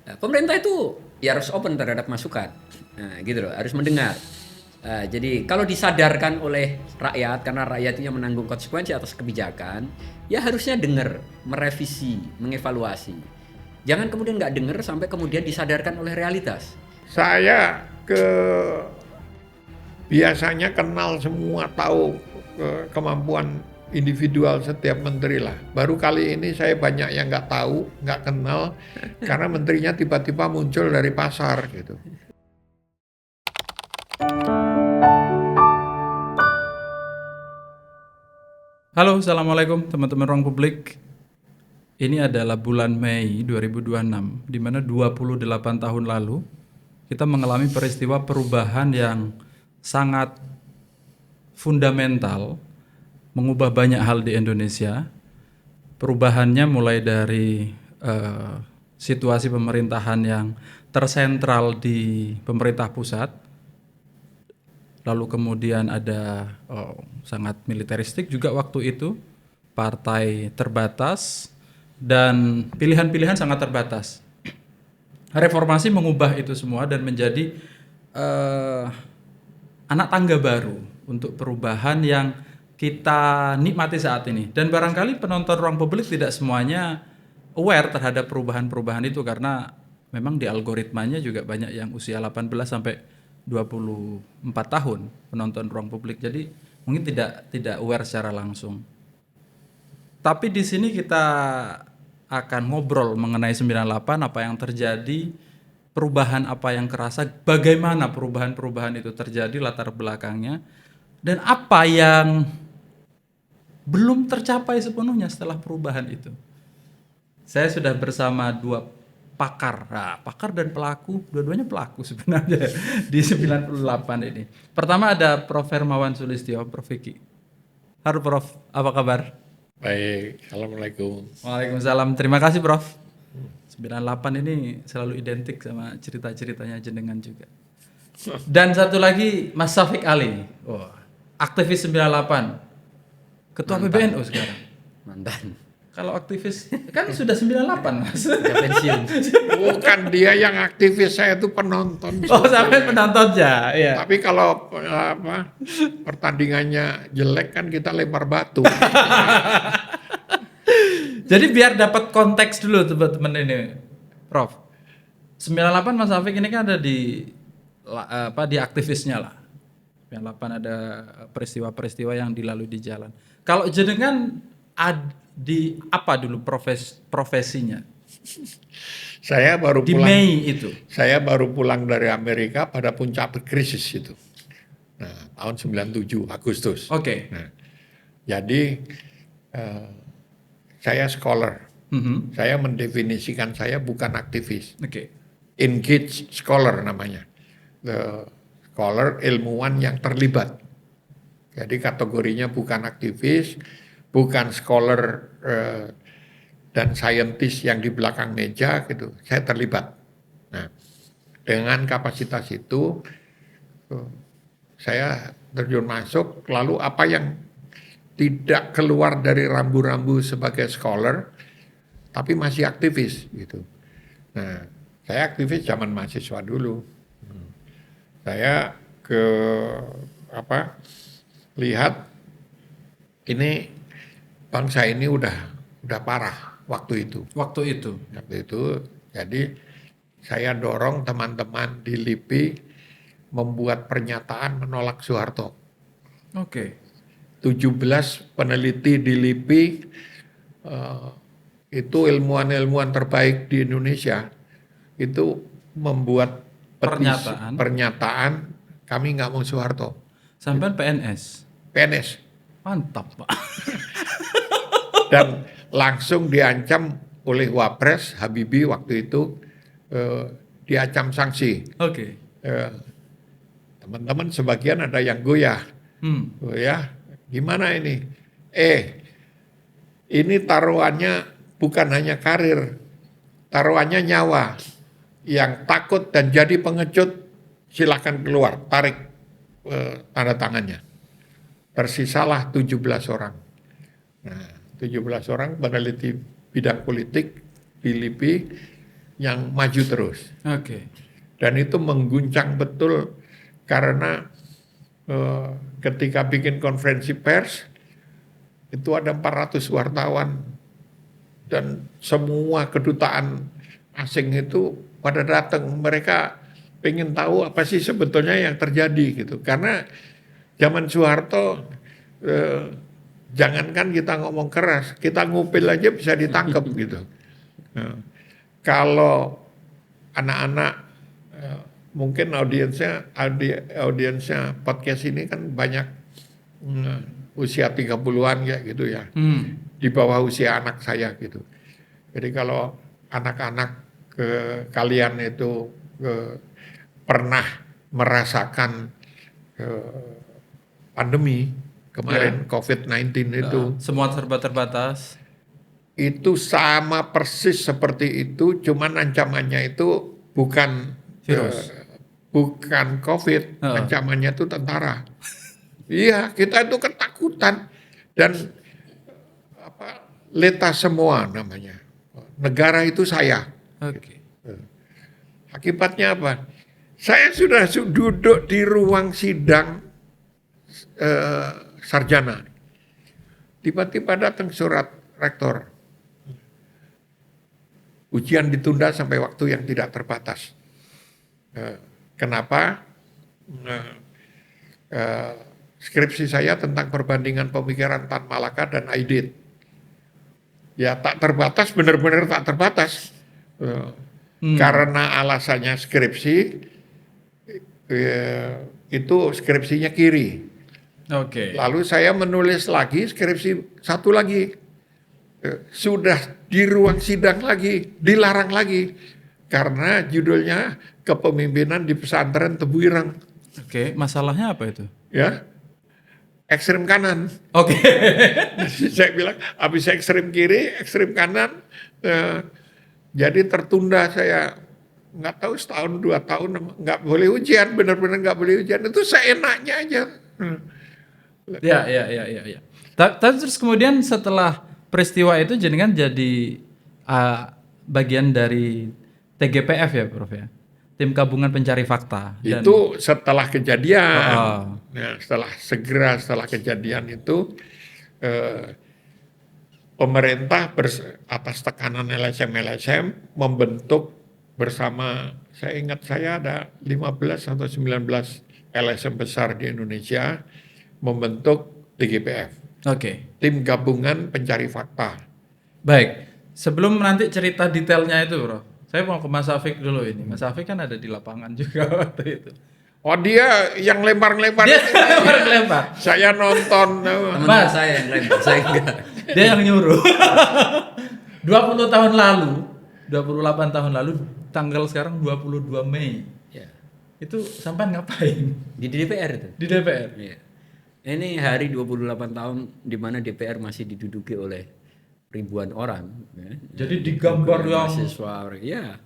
Nah, pemerintah itu ya harus open terhadap masukan, nah, gitu loh, harus mendengar. Jadi kalau disadarkan oleh rakyat, karena rakyat itu yang menanggung konsekuensi atas kebijakan, ya harusnya dengar, merevisi, mengevaluasi. Jangan kemudian nggak dengar sampai kemudian disadarkan oleh realitas. Saya biasanya kenal semua, tahu kemampuan individual setiap menteri lah. Baru kali ini saya banyak yang nggak tahu, nggak kenal, karena menterinya tiba-tiba muncul dari pasar gitu. Halo, Assalamualaikum teman-teman ruang publik. Ini adalah bulan Mei 2026, di mana 28 tahun lalu kita mengalami peristiwa perubahan yang sangat fundamental, mengubah banyak hal di Indonesia. Perubahannya mulai dari situasi pemerintahan yang tersentral di pemerintah pusat, lalu kemudian ada sangat militeristik juga waktu itu, partai terbatas, dan pilihan-pilihan sangat terbatas. Reformasi mengubah itu semua dan menjadi anak tangga baru untuk perubahan yang kita nikmati saat ini. Dan barangkali penonton ruang publik tidak semuanya aware terhadap perubahan-perubahan itu, karena memang di algoritmanya juga banyak yang usia 18 sampai 24 tahun penonton ruang publik. Jadi mungkin tidak aware secara langsung. Tapi di sini kita akan ngobrol mengenai 98, apa yang terjadi, perubahan apa yang kerasa, bagaimana perubahan-perubahan itu terjadi, latar belakangnya, dan apa yang belum tercapai sepenuhnya setelah perubahan itu. Saya sudah bersama dua pakar, pakar dan pelaku, dua-duanya pelaku sebenarnya di 98 ini. Pertama ada Prof. Hermawan Sulistyo, Prof. Vicky. Halo Prof, apa kabar? Baik, Assalamualaikum. Waalaikumsalam, terima kasih Prof. 98 ini selalu identik sama cerita-ceritanya jenengan juga. Dan satu lagi Mas Syafiq Ali, aktivis 98, ketua PBNU sekarang. Mantan. Kalau aktivis kan sudah 98 Mas. Udah pensiun. Bukan dia yang aktivis, saya itu penonton. Oh, sampai penonton ya. Iya. Tapi kalau pertandingannya jelek kan kita lempar batu. Jadi biar dapat konteks dulu teman-teman ini, Prof. 98 Mas Syafiq ini kan ada di aktivisnya lah. 98 ada peristiwa-peristiwa yang dilalui di jalan. Kalau jenengan di apa dulu profesinya? Saya baru Di pulang. Mei itu. Saya baru pulang dari Amerika pada puncak krisis itu. Nah, tahun 97 Agustus. Oke. Nah, jadi saya scholar. Saya mendefinisikan saya bukan aktivis. Oke. Engaged scholar namanya. The scholar, ilmuwan yang terlibat. Jadi kategorinya bukan aktivis, bukan scholar dan scientist yang di belakang meja gitu. Saya terlibat. Nah, dengan kapasitas itu saya terjun masuk, lalu apa yang tidak keluar dari rambu-rambu sebagai scholar, tapi masih aktivis gitu. Nah, saya aktivis zaman mahasiswa dulu. Saya lihat ini bangsa ini udah parah waktu itu. Waktu itu. Jadi saya dorong teman-teman di LIPI membuat pernyataan menolak Soeharto. Oke. 17 peneliti di LIPI itu ilmuwan-ilmuwan terbaik di Indonesia itu membuat pernyataan kami nggak mau Soeharto. Sampai PNS. PNS. Mantap, Pak. Dan langsung diancam oleh Wapres Habibie waktu itu, diancam sanksi. Oke. Teman-teman sebagian ada yang goyah. Ya, gimana ini? Ini taruhannya bukan hanya karir, taruhannya nyawa. Yang takut dan jadi pengecut silakan keluar, tarik tanda tangannya. Tersisalah 17 orang. Nah, 17 orang peneliti bidang politik di LIPI yang maju terus. Oke. Dan itu mengguncang betul karena ketika bikin konferensi pers itu ada 400 wartawan dan semua kedutaan asing itu pada datang. Mereka pengen tahu apa sih sebetulnya yang terjadi gitu. Karena zaman Soeharto jangankan kita ngomong keras, kita ngupil aja bisa ditangkap gitu. Nah, kalau anak-anak mungkin audiensnya podcast ini kan banyak usia 30-an ya gitu ya. Di bawah usia anak saya gitu. Jadi kalau anak-anak kalian itu pernah merasakan pandemi kemarin COVID-19 itu, Semua serba terbatas. itu sama persis seperti itu, cuman ancamannya itu bukan Virus. bukan COVID, ancamannya itu tentara. Iya, kita itu ketakutan dan leta semua namanya. Negara itu saya. Oke. Akibatnya apa? Saya sudah duduk di ruang sidang sarjana. Tiba-tiba datang surat rektor. Ujian ditunda sampai waktu yang tidak terbatas. Kenapa? Skripsi saya tentang perbandingan pemikiran Tan Malaka dan Aidit. Ya tak terbatas, benar-benar tak terbatas. Karena alasannya skripsi, itu skripsinya kiri. Oke. Lalu saya menulis lagi skripsi satu lagi. Sudah di ruang sidang lagi, dilarang lagi. Karena judulnya Kepemimpinan di Pesantren Tebu Ireng. Oke, masalahnya apa itu? Ya, ekstrem kanan. Oke. Saya bilang, habis ekstrem kiri, ekstrem kanan. Jadi tertunda saya, nggak tahu setahun, 2 tahun, nggak boleh ujian, benar-benar nggak boleh ujian. Itu seenaknya aja. Ya. Tapi terus kemudian setelah peristiwa itu jenengan jadi bagian dari TGPF ya, Prof ya? Tim Gabungan Pencari Fakta. Itu setelah kejadian. Oh. Setelah kejadian itu pemerintah atas tekanan LSM membentuk bersama, saya ingat saya ada 15 atau 19 LSM besar di Indonesia membentuk TGPF. Oke. Tim Gabungan Pencari Fakta. Baik. Sebelum nanti cerita detailnya itu, Bro. Saya mau ke Mas Afik dulu ini. Mas Afik kan ada di lapangan juga waktu itu. Oh, dia yang lempar-lempar. Dia lempar. Saya nonton. Teman saya yang lempar, saya enggak. Dia yang nyuruh. 20 tahun lalu, 28 tahun lalu, tanggal sekarang 22 Mei. Ya. Itu sampai ngapain? Di DPR itu. Di DPR. Iya. Ini hari 28 tahun di mana DPR masih diduduki oleh ribuan orang. Ya. Jadi digambar yang mahasiswa. Ya.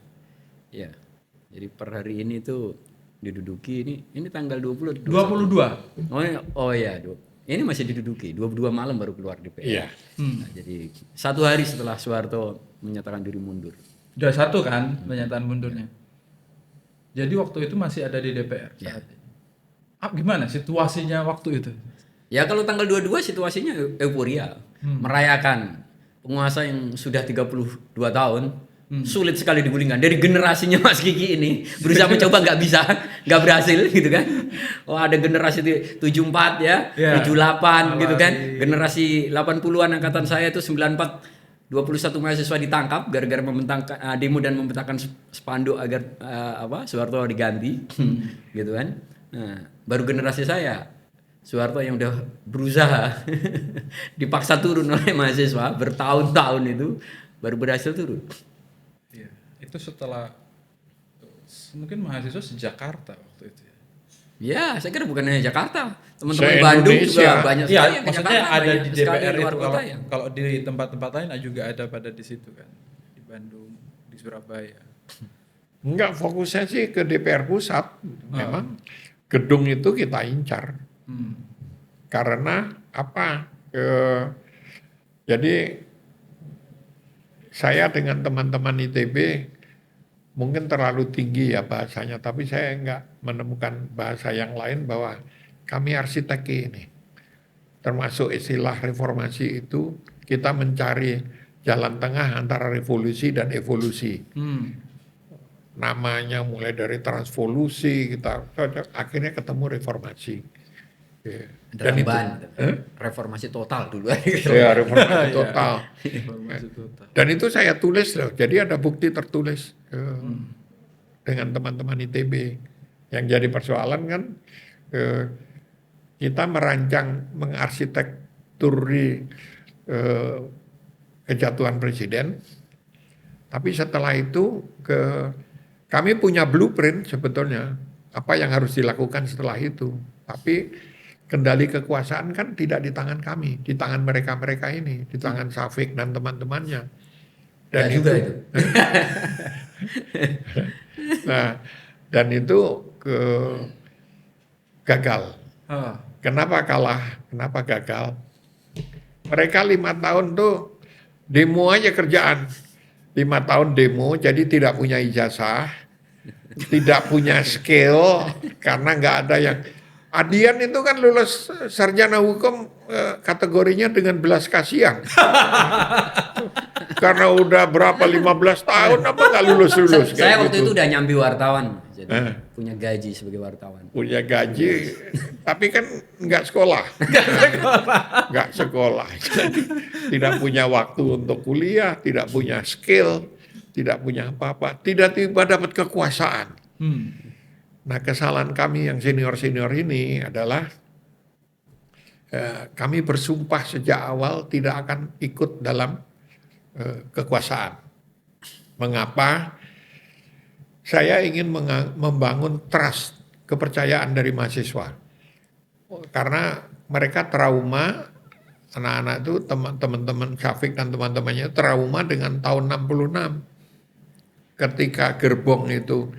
Jadi per hari ini tuh diduduki ini tanggal 20. 22. Oh iya. Ini masih diduduki. 22 malam baru keluar DPR. Iya. Nah, jadi 1 hari setelah Soeharto menyatakan diri mundur. Udah 1 kan pernyataan mundurnya. Jadi waktu itu masih ada di DPR saat itu. Gimana situasinya waktu itu? Ya kalau tanggal 22 situasinya euforia. Merayakan penguasa yang sudah 32 tahun. Sulit sekali digulingkan. Dari generasinya Mas Kiki ini berusaha mencoba nggak bisa, nggak berhasil gitu kan. Oh ada generasi 74 ya, 78 gitu kan. Generasi 80-an angkatan saya itu 94 21 mahasiswa ditangkap gara-gara membentangkan demo dan membentangkan spanduk agar Soeharto diganti gitu kan. Nah, baru generasi saya Soeharto yang udah berusaha dipaksa turun oleh mahasiswa bertahun-tahun itu baru berhasil turun. Iya, itu setelah mungkin mahasiswa seJakarta waktu itu ya. Ya, saya kira bukan hanya Jakarta, teman-teman Se-Indonesia. Bandung juga banyak Iya, sekali yang ke maksudnya Jakarta, ada banyak di sekali DPR luar itu kota ya. kalau di tempat-tempat lain juga ada pada di situ kan. Di Bandung, di Surabaya. Enggak, fokusnya sih ke DPR pusat. Memang gedung itu kita incar. Karena apa? Jadi saya dengan teman-teman ITB mungkin terlalu tinggi ya bahasanya, tapi saya nggak menemukan bahasa yang lain bahwa kami arsitek ini. Termasuk istilah reformasi itu kita mencari jalan tengah antara revolusi dan evolusi. Namanya mulai dari transvolusi kita akhirnya ketemu reformasi. Ya. Dan itu reformasi total dulu. ya reformasi total. Informasi total. Dan itu saya tulis loh. Jadi ada bukti tertulis dengan teman-teman ITB. Yang jadi persoalan kan kita merancang mengarsitekturi kejatuhan presiden. Tapi setelah itu kami punya blueprint sebetulnya apa yang harus dilakukan setelah itu. Tapi kendali kekuasaan kan tidak di tangan kami, di tangan mereka-mereka ini, di tangan Syafiq dan teman-temannya. Dan ya juga itu. Nah, dan itu gagal. Kenapa kalah? Kenapa gagal? Mereka 5 tahun tuh demo aja kerjaan. 5 tahun demo, jadi tidak punya ijazah, tidak punya skill, karena nggak ada yang... Adian itu kan lulus sarjana hukum kategorinya dengan belas kasihan. Karena udah berapa 15 tahun apa nggak lulus-lulus. Saya waktu gitu. itu udah nyambi wartawan, jadi punya gaji sebagai wartawan. Punya gaji, tapi kan nggak sekolah. Nggak sekolah. Jadi tidak punya waktu untuk kuliah, tidak punya skill, tidak punya apa-apa. Tiba-tiba dapat kekuasaan. Nah, kesalahan kami yang senior-senior ini adalah kami bersumpah sejak awal tidak akan ikut dalam kekuasaan. Mengapa? Saya ingin membangun trust, kepercayaan dari mahasiswa. Karena mereka trauma, anak-anak itu teman-teman Syafiq dan teman-temannya trauma dengan tahun 66. Ketika gerbong itu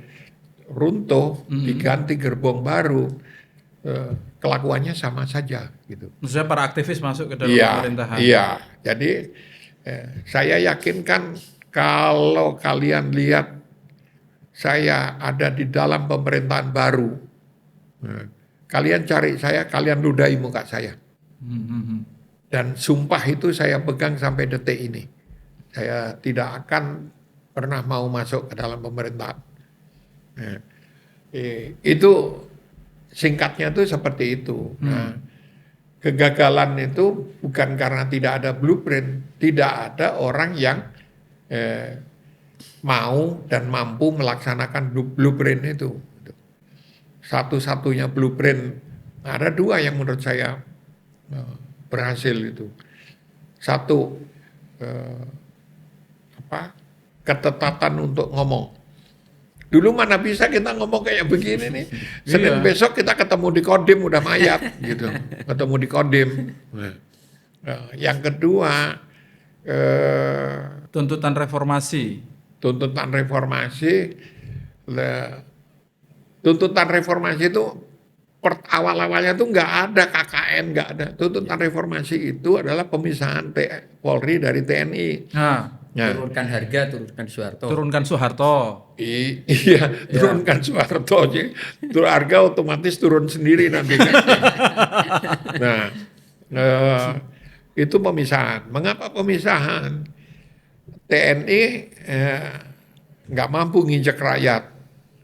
runtuh, diganti gerbong baru, kelakuannya sama saja gitu. Maksudnya para aktivis masuk ke dalam pemerintahan. Iya, jadi saya yakinkan kalau kalian lihat saya ada di dalam pemerintahan baru, kalian cari saya, kalian ludahi muka saya. Dan sumpah itu saya pegang sampai detik ini. Saya tidak akan pernah mau masuk ke dalam pemerintahan. Itu singkatnya itu seperti itu. Nah, kegagalan itu bukan karena tidak ada blueprint, tidak ada orang yang mau dan mampu melaksanakan blueprint itu. Satu-satunya blueprint, ada 2 yang menurut saya berhasil itu. Satu, ketetatan untuk ngomong. Dulu mana bisa kita ngomong kayak begini nih. Senin besok kita ketemu di Kodim udah mayat gitu. Ketemu di Kodim. Yang kedua, tuntutan reformasi. Tuntutan reformasi itu awal-awalnya tuh nggak ada KKN, nggak ada. Tuntutan reformasi itu adalah pemisahan Polri dari TNI. Turunkan harga, turunkan Soeharto. Turunkan Soeharto. Iya, turunkan Soeharto. Turun harga otomatis turun sendiri nanti. Nah, itu pemisahan. Mengapa pemisahan? TNI nggak mampu nginjek rakyat.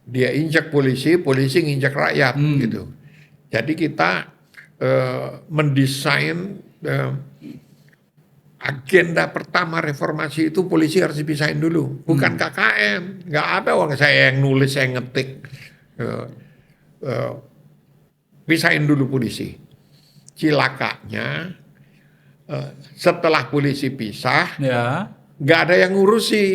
Dia injek polisi, polisi nginjek rakyat gitu. Jadi kita mendesain agenda pertama reformasi itu polisi harus dipisahin dulu, bukan KKN. Nggak ada orang saya yang nulis, saya ngetik. Pisahin dulu polisi. Cilakanya setelah polisi pisah, nggak ada yang ngurusi.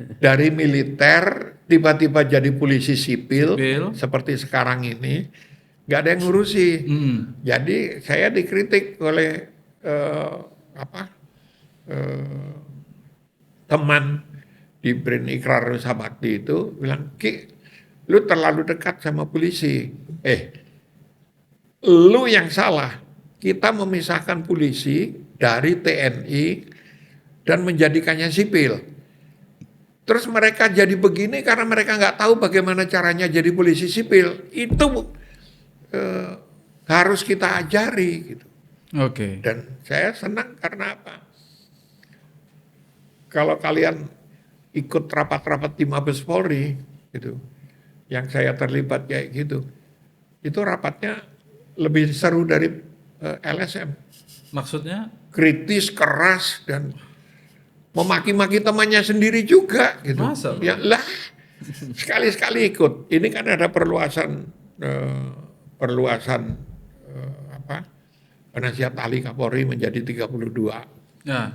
Dari militer tiba-tiba jadi polisi sipil. Seperti sekarang ini, nggak ada yang ngurusi. Jadi saya dikritik oleh teman di Brin Ikrar Nusa Bakti itu bilang, Ki, lu terlalu dekat sama polisi. Lu yang salah. Kita memisahkan polisi dari TNI dan menjadikannya sipil. Terus mereka jadi begini karena mereka nggak tahu bagaimana caranya jadi polisi sipil. Itu harus kita ajari gitu. Oke. Dan saya senang karena apa? Kalau kalian ikut rapat-rapat di Mabes Polri gitu, yang saya terlibat kayak gitu, itu rapatnya lebih seru dari LSM. Maksudnya? Kritis, keras, dan memaki-maki temannya sendiri juga gitu. Masa? Ya lah, sekali-sekali ikut. Ini kan ada perluasan penasihat ahli Kapolri menjadi 32. Ya.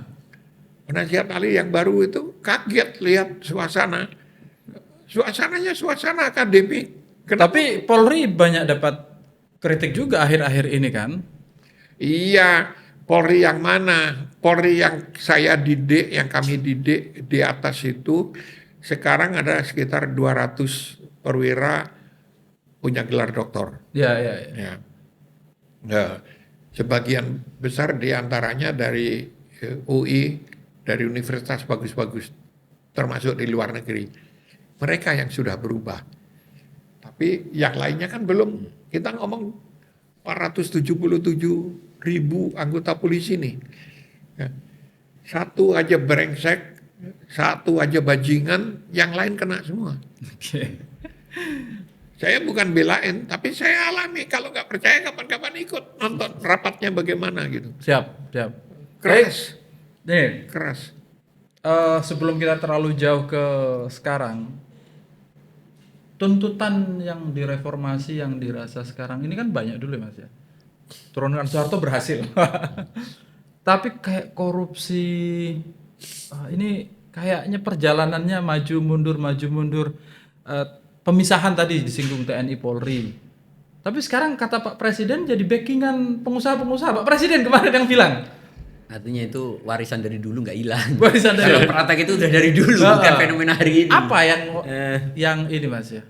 Penasihat ahli yang baru itu kaget lihat suasana. Suasananya suasana akademik. Tapi Polri banyak dapat kritik juga akhir-akhir ini kan? Iya, Polri yang mana? Polri yang saya didik, yang kami didik di atas itu, sekarang ada sekitar 200 perwira punya gelar doktor. Ya. Ya. Nah, sebagian besar diantaranya dari UI, dari universitas bagus-bagus, termasuk di luar negeri. Mereka yang sudah berubah. Tapi yang lainnya kan belum. Kita ngomong 477.000 anggota polisi nih. Ya. Satu aja brengsek, satu aja bajingan, yang lain kena semua. Oke. Saya bukan belain, tapi saya alami. Kalau nggak percaya kapan-kapan ikut nonton rapatnya bagaimana gitu. Siap. Keras, Nih, keras. sebelum kita terlalu jauh ke sekarang, tuntutan yang direformasi yang dirasa sekarang ini kan banyak dulu ya Mas ya. Turunkan Soeharto berhasil. Tapi kayak korupsi, ini kayaknya perjalanannya maju mundur. Pemisahan tadi disinggung TNI Polri. Tapi sekarang kata Pak Presiden jadi backingan pengusaha-pengusaha. Pak Presiden kemarin yang bilang. Artinya itu warisan dari dulu nggak hilang. Warisan dari Kalau dulu. praktek itu udah dari dulu, bukan fenomena hari ini. Apa yang ini Mas ya?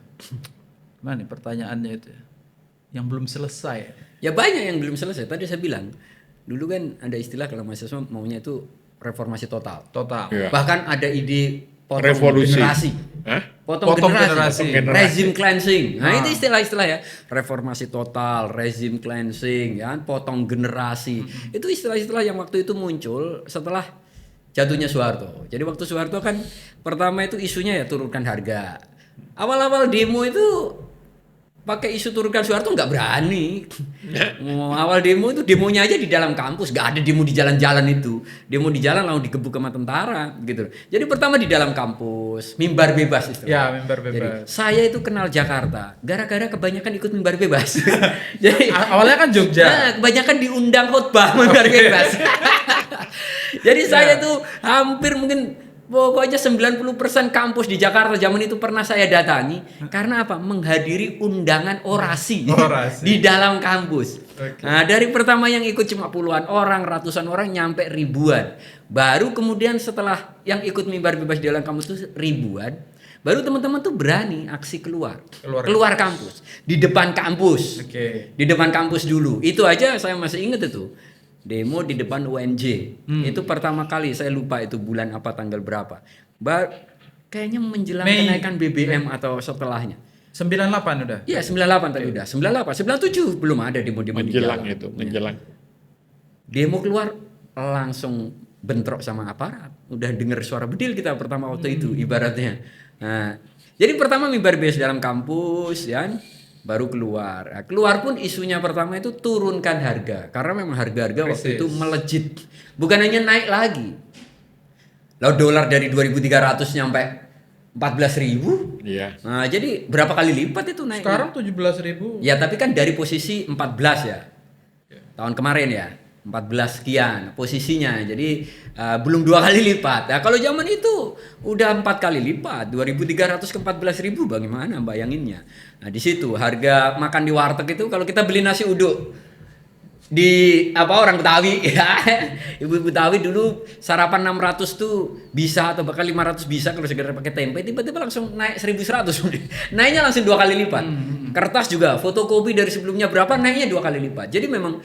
Mana nih pertanyaannya itu ya? Yang belum selesai. Ya banyak yang belum selesai. Tadi saya bilang, dulu kan ada istilah kalau mahasiswa maunya itu reformasi total. Total. Iya. Bahkan ada ide potong Revolusi. generasi. Hah? Potong generasi. Potong generasi. Rezim cleansing. Nah, itu istilah-istilah ya. Reformasi total, rezim cleansing, ya, potong generasi. Itu istilah-istilah yang waktu itu muncul setelah jatuhnya Soeharto. Jadi waktu Soeharto kan pertama itu isunya ya turunkan harga. Awal-awal demo itu pakai isu turunkan Soeharto nggak berani. Awal demo itu demonya aja di dalam kampus, nggak ada demo di jalan-jalan itu. Demo di jalan langsung digebuk sama tentara gitu. Jadi pertama di dalam kampus, mimbar bebas istilahnya. Ya, mimbar bebas. Jadi, saya itu kenal Jakarta gara-gara kebanyakan ikut mimbar bebas. Jadi Awalnya kan Jogja. nah, kebanyakan diundang khotbah mimbar bebas. Jadi saya tuh hampir mungkin pokoknya 90% kampus di Jakarta zaman itu pernah saya datangi karena apa? Menghadiri undangan orasi. Di dalam kampus. Okay. Nah, dari pertama yang ikut cuma puluhan orang, ratusan orang nyampe ribuan. Baru kemudian setelah yang ikut mimbar bebas di dalam kampus itu ribuan, baru teman-teman tuh berani aksi keluar kampus, di depan kampus. Oke. Di depan kampus dulu. Itu aja saya masih ingat itu. Demo di depan UNJ. Itu pertama kali, saya lupa itu bulan apa, tanggal berapa. Kayaknya menjelang Mei. kenaikan BBM atau setelahnya. 98 udah. Iya, 98 tadi udah. 98, 97 belum ada demo-demo di Menjelang jalan. itu, menjelang. Demo keluar langsung bentrok sama aparat. Udah dengar suara bedil kita pertama waktu itu ibaratnya. Nah, jadi pertama mimbar bebas dalam kampus ya. Baru keluar. Nah, keluar pun isunya pertama itu turunkan harga. Karena memang harga-harga waktu itu melejit. Bukan hanya naik lagi. Lalu dolar dari 2.300 nyampe 14.000. Iya. Nah, jadi berapa kali lipat itu naiknya? Sekarang 17.000. Ya, tapi kan dari posisi 14 ya. Tahun kemarin ya. 14 sekian posisinya. Jadi belum 2 kali lipat. Nah, kalau zaman itu udah 4 kali lipat. 2.300 ke 14.000 bagaimana bayanginnya. Nah, di situ harga makan di warteg itu kalau kita beli nasi uduk di orang Betawi ya. Ibu Betawi dulu sarapan 600 tuh bisa atau bahkan 500 bisa kalau segera pakai tempe, tiba-tiba langsung naik 1.100. Naiknya langsung 2 kali lipat. Kertas juga fotokopi dari sebelumnya berapa naiknya 2 kali lipat. Jadi memang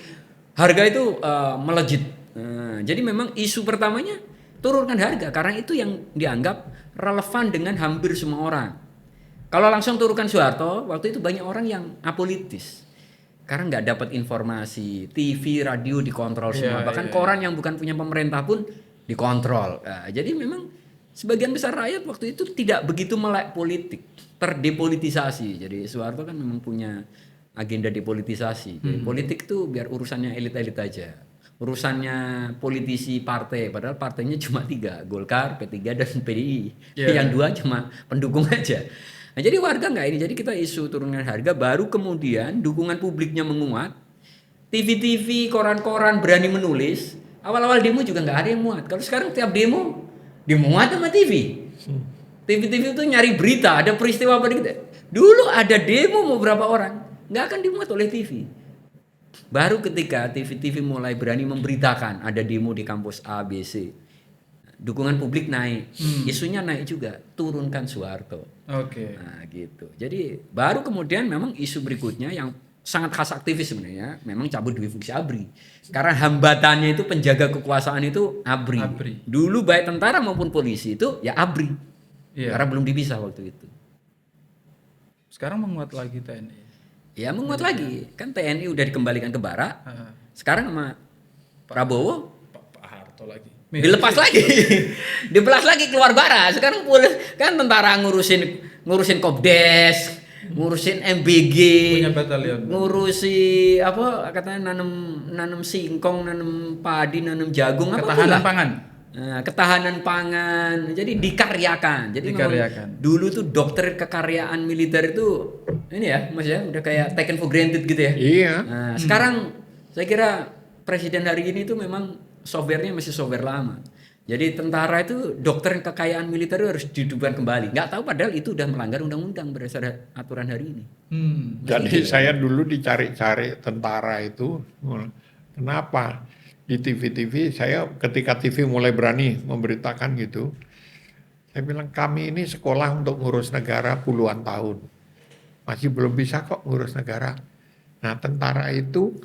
harga itu melejit. Jadi memang isu pertamanya turunkan harga karena itu yang dianggap relevan dengan hampir semua orang. Kalau langsung turunkan Soeharto, waktu itu banyak orang yang apolitis. Karena nggak dapat informasi, TV, radio dikontrol semua. Bahkan koran yang bukan punya pemerintah pun dikontrol. Nah, jadi memang sebagian besar rakyat waktu itu tidak begitu melek politik, terdepolitisasi. Jadi Soeharto kan memang punya agenda depolitisasi. Jadi politik itu biar urusannya elit-elit aja. Urusannya politisi partai, padahal partainya cuma 3, Golkar, P3 dan PDI. Yang 2 cuma pendukung aja. Nah, jadi warga nggak ini, jadi kita isu turunkan harga, baru kemudian dukungan publiknya menguat, TV-TV, koran-koran berani menulis. Awal-awal demo juga nggak ada yang muat. Kalau sekarang tiap demo dimuat sama TV. TV-TV itu nyari berita, ada peristiwa apa gitu. Dulu ada demo mau berapa orang, nggak akan dimuat oleh TV. Baru ketika TV-TV mulai berani memberitakan ada demo di kampus A, B, C, dukungan publik naik, isunya naik juga, turunkan Soeharto. Oke. Nah gitu. Jadi baru kemudian memang isu berikutnya yang sangat khas aktivis sebenarnya, memang cabut duit fungsi ABRI. Karena hambatannya itu penjaga kekuasaan itu ABRI. Dulu baik tentara maupun polisi itu ya ABRI. Karena belum dipisah waktu itu. Sekarang menguat lagi TNI. Ya menguat lagi. Kan TNI udah dikembalikan ke Barat. Sekarang sama Prabowo Pak Harto lagi. dilepas lagi, dibelas lagi keluar Barat. Sekarang kan tentara ngurusin Kopdes, ngurusin MBG, punya batalion, ngurusi apa katanya nanam singkong, nanam padi, nanam jagung, ketahanan pangan. Nah, ketahanan pangan. Jadi dikaryakan. Jadi dulu tuh doktrin kekaryaan militer itu ini ya, Mas ya, udah kayak taken for granted gitu ya. Iya. Nah, sekarang saya kira presiden hari ini tuh memang softwarenya masih software lama. Jadi tentara itu doktrin kekayaan militer itu harus dihidupkan kembali. Nggak tahu padahal itu udah melanggar undang-undang berdasarkan aturan hari ini. Jadi saya dulu dicari-cari tentara itu. Kenapa? Di TV-TV saya ketika TV mulai berani memberitakan gitu. Saya bilang kami ini sekolah untuk ngurus negara puluhan tahun. Masih belum bisa kok ngurus negara. Nah tentara itu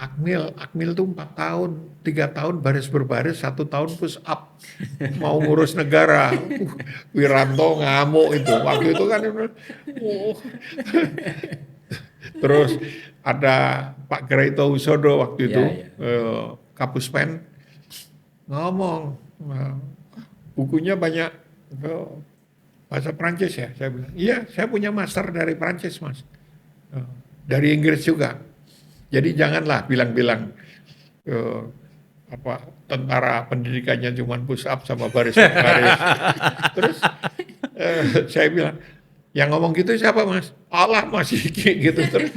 Akmil tuh 4 tahun, 3 tahun baris berbaris, 1 tahun push up. Mau ngurus negara. Wiranto ngamuk itu. Waktu itu kan terus ada Pak Gereito Usodo waktu itu, Kapuspen, ngomong, bukunya banyak bahasa Prancis ya. Saya bilang, iya saya punya master dari Prancis mas. Dari Inggris juga. Jadi janganlah bilang-bilang tentara pendidikannya cuma push up sama baris baris. Terus saya bilang, yang ngomong gitu siapa mas? Allah masih gitu terus.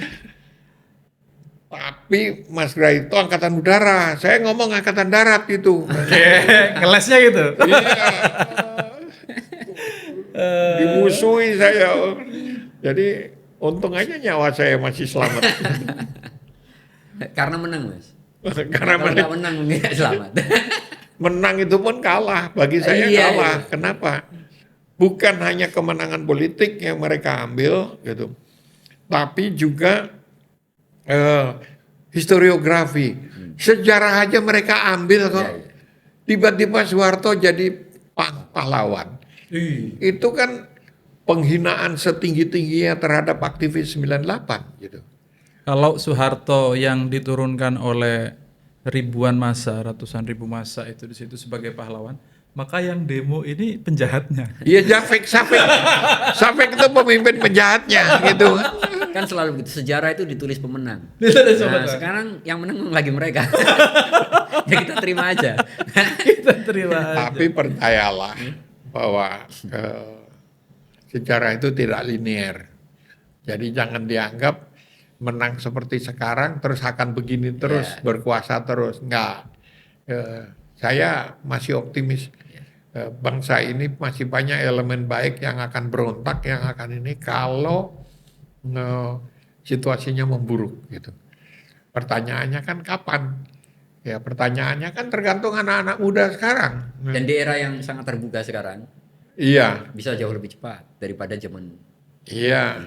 Tapi Mas Graito angkatan udara, saya ngomong angkatan darat gitu. Ngelesnya gitu. Iya. Dimusuhi saya. Jadi untung aja nyawa saya masih selamat. Karena menang mas. Karena kalau menang nggak selamat. Menang itu pun kalah, bagi saya kalah. Iya. Kenapa? Bukan hanya kemenangan politik yang mereka ambil gitu, tapi juga historiografi, sejarah aja mereka ambil kok. Tiba-tiba Soeharto jadi pahlawan. Itu kan penghinaan setinggi-tingginya terhadap aktivis 98 gitu. Kalau Soeharto yang diturunkan oleh ribuan massa, ratusan ribu massa itu di situ sebagai pahlawan, maka yang demo ini penjahatnya. Iya, Safek itu pemimpin penjahatnya gitu. Kan selalu begitu, sejarah itu ditulis pemenang. Nah, sekarang yang menang lagi mereka. Ya kita terima aja. Tapi percayalah bahwa sejarah itu tidak linear. Jadi jangan dianggap menang seperti sekarang terus akan begini terus berkuasa terus, enggak. Saya masih optimis bangsa ini masih banyak elemen baik yang akan berontak, yang akan ini kalau situasinya memburuk gitu. Pertanyaannya kan kapan? Ya pertanyaannya kan tergantung anak-anak muda sekarang. Dan di era yang sangat terbuka sekarang, iya bisa jauh lebih cepat daripada zaman. Iya.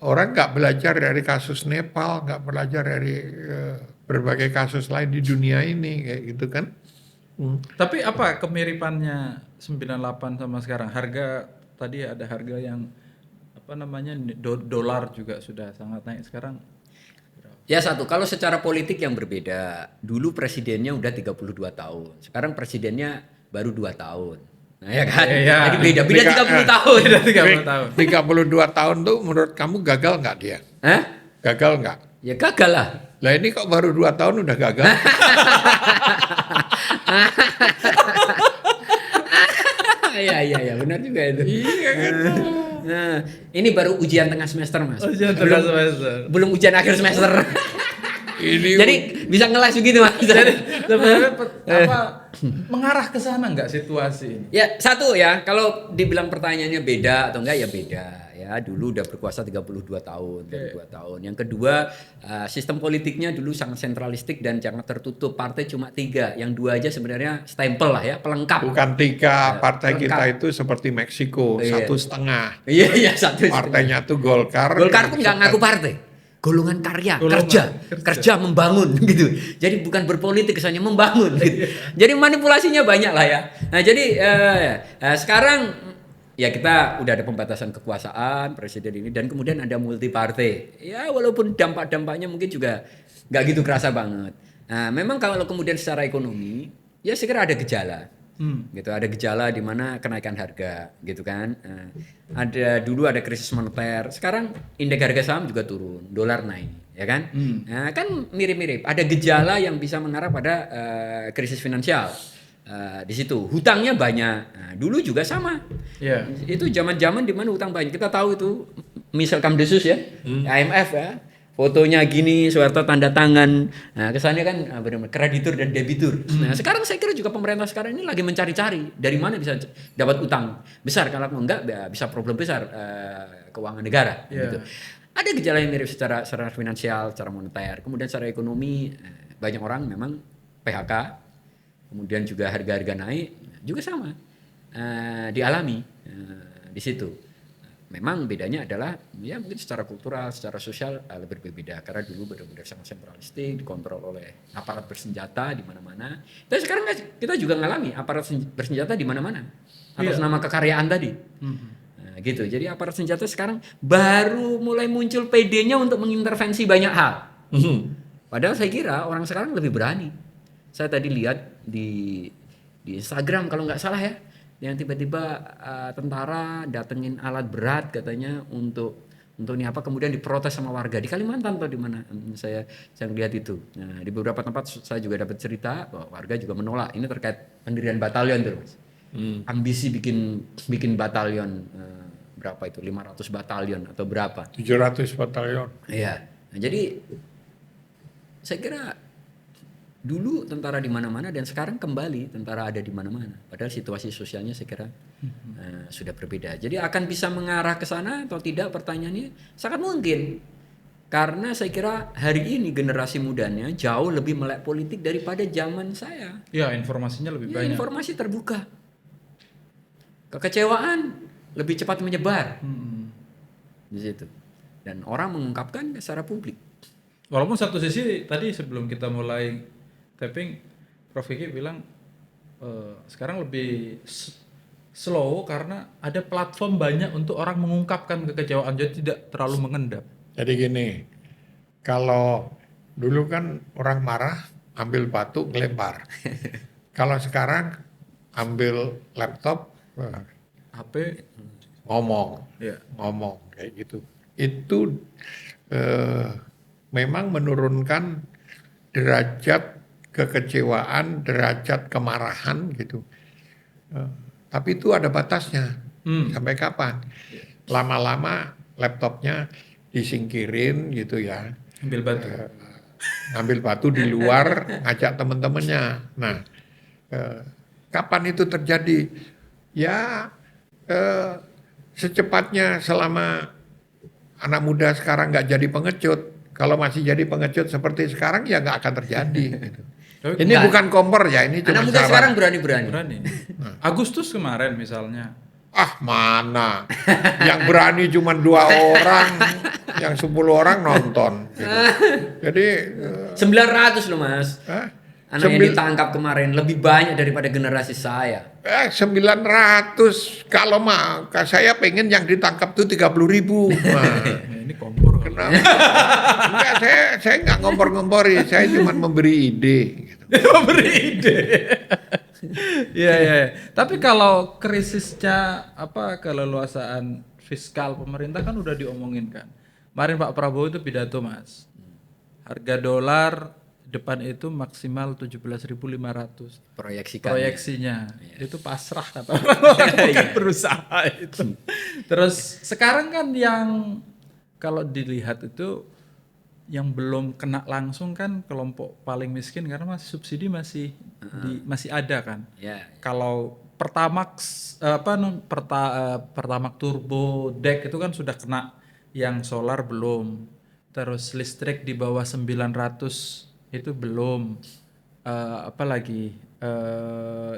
Orang nggak belajar dari kasus Nepal, nggak belajar dari berbagai kasus lain di dunia ini kayak gitu kan. Tapi apa kemiripannya 98 sama sekarang? Harga tadi ada harga yang apa namanya dolar juga sudah sangat naik sekarang. Ya satu, kalau secara politik yang berbeda, dulu presidennya udah 32 tahun, sekarang presidennya baru 2 tahun. Nah ya kan? Iya. Jadi beda 30 tahun. Beda 30 tahun. 32 tahun tuh menurut kamu gagal nggak dia? Hah? Gagal nggak? Ya gagal lah. Lah ini kok baru 2 tahun udah gagal? Iya benar juga itu. Iya kan? Nah, ini baru ujian tengah semester, Mas. Ujian tengah semester. Belum ujian akhir semester. Ini Jadi bisa ngeles begitu, Mas. Jadi sebenarnya apa mengarah ke sana nggak situasi ini? Ya, satu ya, kalau dibilang pertanyaannya beda atau enggak ya beda. Ya, dulu udah berkuasa 32 tahun, 32 tahun. Yang kedua, sistem politiknya dulu sangat sentralistik dan sangat tertutup. Partai cuma 3, yang 2 aja sebenarnya stempel lah ya, pelengkap. bukan 3 partai lengkap. kita itu seperti Meksiko, Iya. 1,5. Iya, satu. Partainya tuh Golkar. Golkar pun nggak ngaku partai. Golongan karya, Golongan kerja membangun gitu. Jadi bukan berpolitik kesannya membangun gitu. Jadi manipulasinya banyak lah ya. Nah jadi sekarang ya kita udah ada pembatasan kekuasaan presiden ini dan kemudian ada multi partai. Ya walaupun dampak-dampaknya mungkin juga nggak gitu kerasa banget. Nah memang kalau kemudian secara ekonomi ya segera ada gejala. Gitu ada gejala di mana kenaikan harga gitu kan. Ada dulu ada krisis moneter, sekarang indeks harga saham juga turun, dolar naik ya kan. Nah, kan mirip-mirip, ada gejala yang bisa mengarah pada krisis finansial. Di situ hutangnya banyak. Nah, dulu juga sama. Iya. Itu zaman-zaman di mana hutang banyak. Kita tahu itu misal Kamdesus ya, IMF ya. Fotonya gini, Soeharto tanda tangan. Nah, kesannya kan benar-benar kreditur dan debitur. Nah, sekarang saya kira juga pemerintah sekarang ini lagi mencari-cari dari mana bisa dapat utang besar. Kalau enggak bisa problem besar keuangan negara. Yeah. Gitu. Ada gejala yang mirip secara finansial, secara moneter. Kemudian secara ekonomi banyak orang memang PHK. Kemudian juga harga-harga naik juga sama dialami di situ. Memang bedanya adalah ya mungkin secara kultural, secara sosial lebih berbeda karena dulu benar-benar sangat sentralistik, dikontrol oleh aparat bersenjata di mana-mana. Dan sekarang kita juga ngalami aparat bersenjata di mana-mana atas nama kekaryaan tadi. Nah, gitu. Jadi aparat senjata sekarang baru mulai muncul PD-nya untuk mengintervensi banyak hal. Padahal saya kira orang sekarang lebih berani. Saya tadi lihat di Instagram kalau nggak salah ya, yang tiba-tiba tentara datengin alat berat katanya untuk ini apa, kemudian diprotes sama warga di Kalimantan atau di mana saya lihat itu. Nah di beberapa tempat saya juga dapat cerita bahwa warga juga menolak. Ini terkait pendirian batalion tuh, Mas. Ambisi bikin batalion berapa itu 500 batalion atau berapa? 700 batalion. Iya. Nah, jadi saya kira dulu tentara di mana-mana dan sekarang kembali tentara ada di mana-mana. Padahal situasi sosialnya saya kira sudah berbeda. Jadi akan bisa mengarah ke sana atau tidak, pertanyaannya sangat mungkin. Karena saya kira hari ini generasi mudanya jauh lebih melek politik daripada zaman saya. Ya, informasinya lebih Ya, banyak. informasi terbuka. Kekecewaan lebih cepat menyebar di situ. Dan orang mengungkapkan secara publik. Walaupun satu sisi tadi sebelum kita mulai tapping, Prof. Kiki bilang sekarang lebih slow karena ada platform banyak untuk orang mengungkapkan kekecewaan, jadi tidak terlalu mengendap. Jadi gini, kalau dulu kan orang marah ambil batu ngelempar. Kalau sekarang ambil laptop HP ngomong kayak gitu. Itu memang menurunkan derajat kekecewaan, derajat kemarahan gitu. Tapi itu ada batasnya. Sampai kapan? Lama-lama laptopnya disingkirin gitu ya. ambil batu. Ngambil batu di luar, ngajak teman-temannya. Nah, kapan itu terjadi? Ya, secepatnya selama anak muda sekarang nggak jadi pengecut. Kalau masih jadi pengecut seperti sekarang ya nggak akan terjadi. Gitu. Ini Enggak. bukan kompor ya, ini cuma Anak muda saran. sekarang berani-berani. Berani. Agustus kemarin misalnya. Ah mana, yang berani cuma 2 orang, yang 10 orang nonton. Gitu. Jadi 900 loh, Mas. anak yang ditangkap kemarin lebih banyak daripada generasi saya. 900 kalau saya pengen yang ditangkap tuh 30.000. Ini kompor. Kenapa? Enggak, saya nggak ngompor-ngompori, saya cuma memberi ide. Gitu. Memberi ide. Iya, iya. Tapi kalau krisisnya keleluasaan fiskal pemerintah kan udah diomongin kan. Kemarin Pak Prabowo itu pidato, Mas. Harga dolar depan itu maksimal 17.500 proyeksinya. Itu pasrah kata orang bukan berusaha itu. Terus sekarang kan yang kalau dilihat itu yang belum kena langsung kan kelompok paling miskin karena masih subsidi masih ada kan. Kalau Pertamax Pertamax Turbo Deck itu kan sudah kena, yang solar belum. Terus listrik di bawah 900 itu belum, apalagi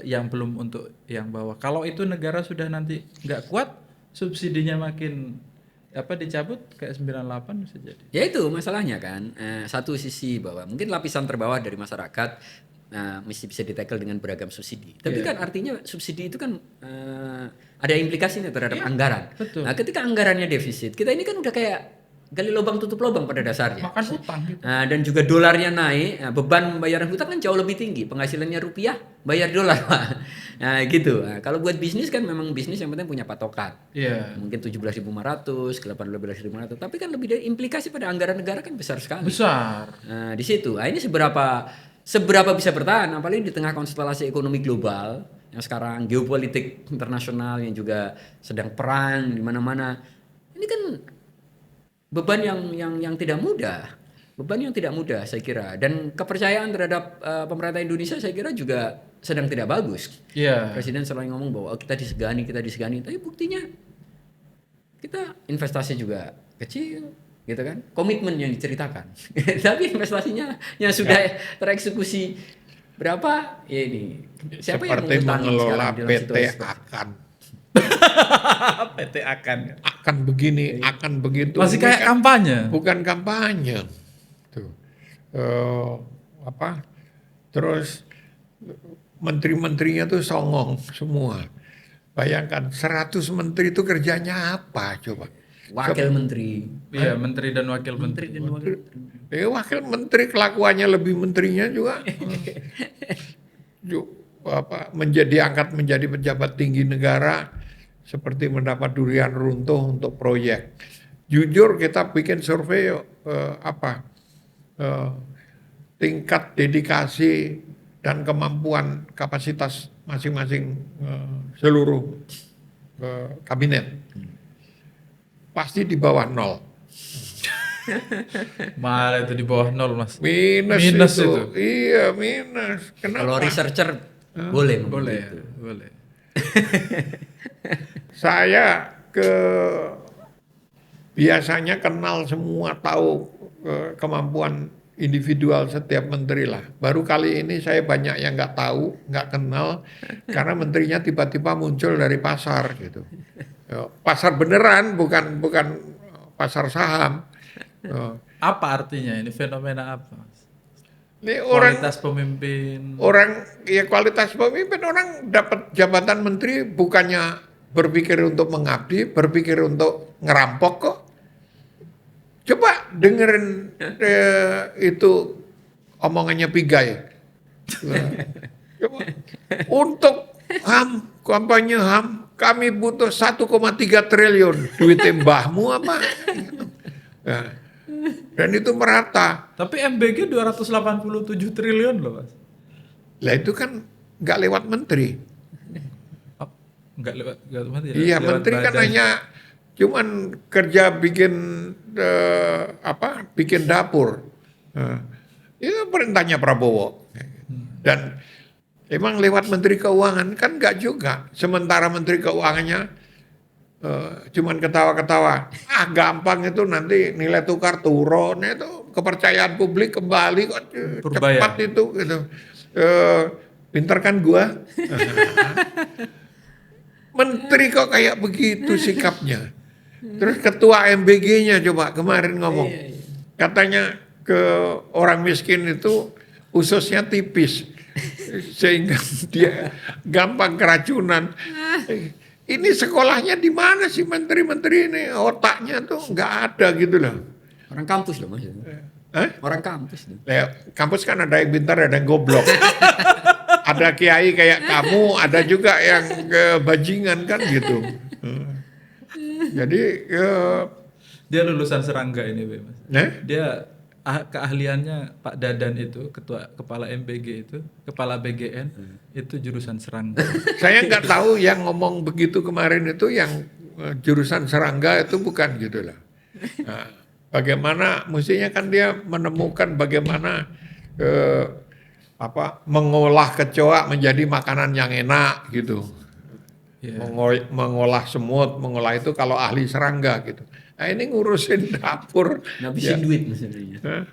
yang belum untuk yang bawah. Kalau itu negara sudah nanti nggak kuat, subsidinya makin dicabut kayak 98 bisa jadi. Ya itu masalahnya kan. Satu sisi bahwa mungkin lapisan terbawah dari masyarakat mesti bisa ditackle dengan beragam subsidi. Tapi kan artinya subsidi itu kan ada implikasinya terhadap anggaran. Betul. Nah, ketika anggarannya defisit, kita ini kan udah kayak gali lubang tutup lubang pada dasarnya. Makan hutang gitu. Dan juga dolarnya naik, beban pembayaran hutang kan jauh lebih tinggi. Penghasilannya rupiah, bayar dolar. Nah gitu. Kalau buat bisnis kan memang bisnis yang penting punya patokan. Mungkin 17.500 ke 18.500. Tapi kan lebih dari implikasi pada anggaran negara kan besar sekali. Besar. Di situ. Ini seberapa bisa bertahan, apalagi di tengah konstelasi ekonomi global yang sekarang geopolitik internasional yang juga sedang perang di mana-mana. Ini kan beban yang tidak mudah saya kira, dan kepercayaan terhadap pemerintah Indonesia saya kira juga sedang tidak bagus. Presiden selalu ngomong bahwa kita disegani, tapi buktinya kita investasi juga kecil, gitu kan? Komitmen yang diceritakan, tapi investasinya yang sudah tereksekusi berapa? Ya ini siapa seperti yang mengelola PT Akan. PT akan begini, akan begitu. Masih kayak kampanye. Bukan kampanye. Tuh. Terus menteri-menterinya tuh songong semua. Bayangkan 100 menteri itu kerjanya apa coba? Wakil menteri. Iya, menteri dan wakil menteri. Wakil menteri kelakuannya lebih menterinya juga. Diangkat menjadi pejabat tinggi negara seperti mendapat durian runtuh untuk proyek. Jujur kita bikin survei tingkat dedikasi dan kemampuan kapasitas masing-masing seluruh kabinet pasti di bawah 0. Malah itu di bawah 0, Mas. Minus itu. Iya, minus. Kenapa? Kalau researcher boleh. Saya biasanya kenal semua, tahu kemampuan individual setiap menteri lah. Baru kali ini saya banyak yang nggak tahu, nggak kenal, karena menterinya tiba-tiba muncul dari pasar gitu. Pasar beneran, bukan pasar saham. Apa artinya ini, fenomena apa? Ini kualitas pemimpin. Kualitas pemimpin, orang dapat jabatan menteri bukannya berpikir untuk mengabdi, berpikir untuk ngerampok kok. Coba dengerin itu omongannya Pigai. Coba. Untuk HAM, kampanye HAM, kami butuh 1,3 triliun. Duit mbahmu apa? Nah, dan itu merata. Tapi MBG 287 triliun loh, Mas. Lah itu kan nggak lewat menteri. Nggak lewat menteri. Iya, menteri kan hanya cuman kerja bikin bikin dapur. Itu perintahnya Prabowo. Dan emang lewat menteri keuangan kan nggak juga. Sementara menteri keuangannya cuman ketawa-ketawa. Gampang itu, nanti nilai tukar turun, itu kepercayaan publik kembali kok cepat itu gitu. Pinter kan gua. Menteri kok kayak begitu sikapnya. Terus ketua MBG-nya coba kemarin ngomong. Katanya ke orang miskin itu ususnya tipis sehingga dia gampang keracunan. Ini sekolahnya di mana sih menteri-menteri ini? Otaknya tuh nggak ada gitu loh. Orang kampus loh Mas. Orang kampus. Ya, kampus kan ada yang pintar, ada yang goblok. Ada kiai kayak kamu, ada juga yang bajingan kan gitu. Jadi Dia lulusan serangga ini, Mas. Dia keahliannya Pak Dadan itu, kepala MPG itu, kepala BGN itu jurusan serangga. saya nggak tahu yang ngomong begitu kemarin itu yang jurusan serangga itu bukan gitu lah. Nah, bagaimana mestinya kan dia menemukan bagaimana mengolah kecoa menjadi makanan yang enak gitu. Yeah. Mengolah semut, mengolah itu kalau ahli serangga gitu. Nah ini ngurusin dapur. Ngabisin duit maksudnya.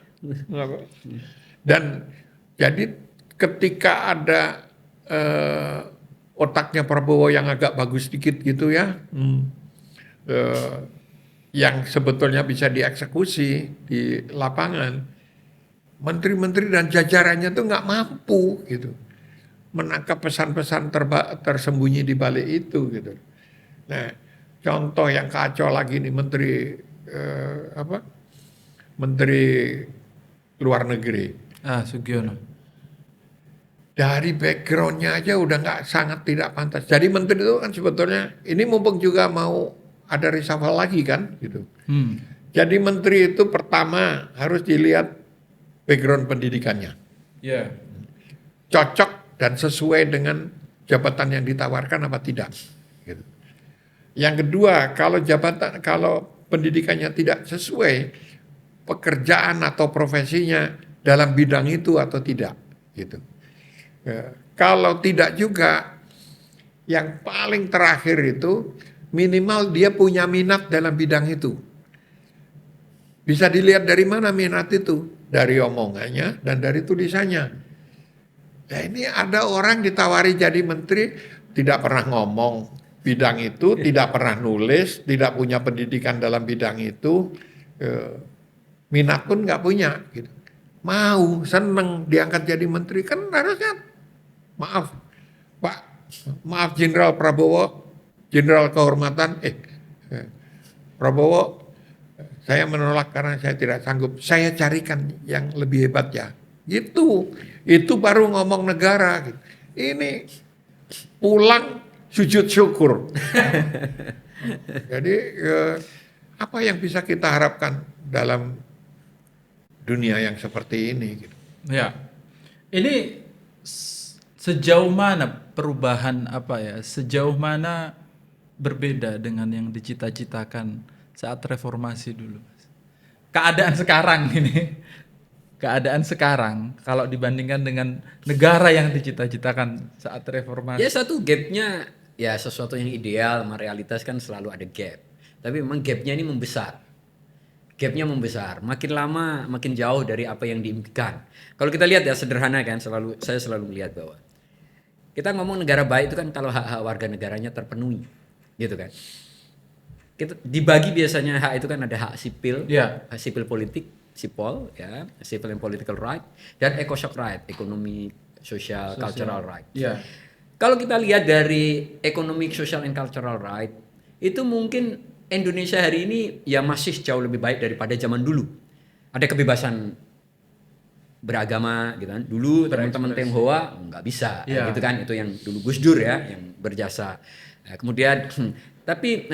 Dan jadi ketika ada otaknya Prabowo yang agak bagus dikit gitu ya, yang sebetulnya bisa dieksekusi di lapangan, menteri-menteri dan jajarannya tuh nggak mampu gitu menangkap pesan-pesan tersembunyi di balik itu gitu. Nah, contoh yang kacau lagi nih Menteri Luar Negeri. Sugiono. Dari backgroundnya aja udah nggak, sangat tidak pantas. Jadi menteri itu kan sebetulnya ini mumpung juga mau ada reshuffle lagi kan gitu. Jadi menteri itu pertama harus dilihat background pendidikannya. Yeah. Cocok dan sesuai dengan jabatan yang ditawarkan apa tidak. Gitu. Yang kedua, kalau pendidikannya tidak sesuai, pekerjaan atau profesinya dalam bidang itu atau tidak. Gitu. Kalau tidak juga, yang paling terakhir itu minimal dia punya minat dalam bidang itu. Bisa dilihat dari mana minat itu? Dari omongannya dan dari tulisannya. Ya ini ada orang ditawari jadi menteri, tidak pernah ngomong bidang itu, tidak pernah nulis, tidak punya pendidikan dalam bidang itu, minat pun nggak punya. Gitu. Mau, seneng diangkat jadi menteri, kan harusnya, maaf Jenderal Prabowo, Jenderal Kehormatan, Prabowo, saya menolak karena saya tidak sanggup, saya carikan yang lebih hebat ya. Gitu. Itu baru ngomong negara. Gitu. Ini pulang sujud syukur. Jadi apa yang bisa kita harapkan dalam dunia yang seperti ini? Gitu. Ya, ini sejauh mana perubahan sejauh mana berbeda dengan yang dicita-citakan saat reformasi dulu? Keadaan sekarang ini. Keadaan sekarang kalau dibandingkan dengan negara yang dicita-citakan saat reformasi. Ya satu gapnya, ya sesuatu yang ideal sama realitas kan selalu ada gap. Tapi memang gapnya ini membesar. Gapnya membesar. Makin lama makin jauh dari apa yang diimpikan. Kalau kita lihat ya sederhana kan, saya selalu melihat bahwa kita ngomong negara baik itu kan kalau hak-hak warga negaranya terpenuhi, gitu kan. Kita dibagi biasanya hak itu kan ada hak sipil, hak sipil politik. Sipol, ya, civil and political right, dan eco-social right, ekonomi, social, cultural right. Yeah. Kalau kita lihat dari economic, social, and cultural right, itu mungkin Indonesia hari ini ya masih jauh lebih baik daripada zaman dulu. Ada kebebasan beragama, gitu kan. Dulu teman-teman Tionghoa nggak bisa, gitu kan. Itu yang dulu Gus Dur ya, yang berjasa. Nah, kemudian tapi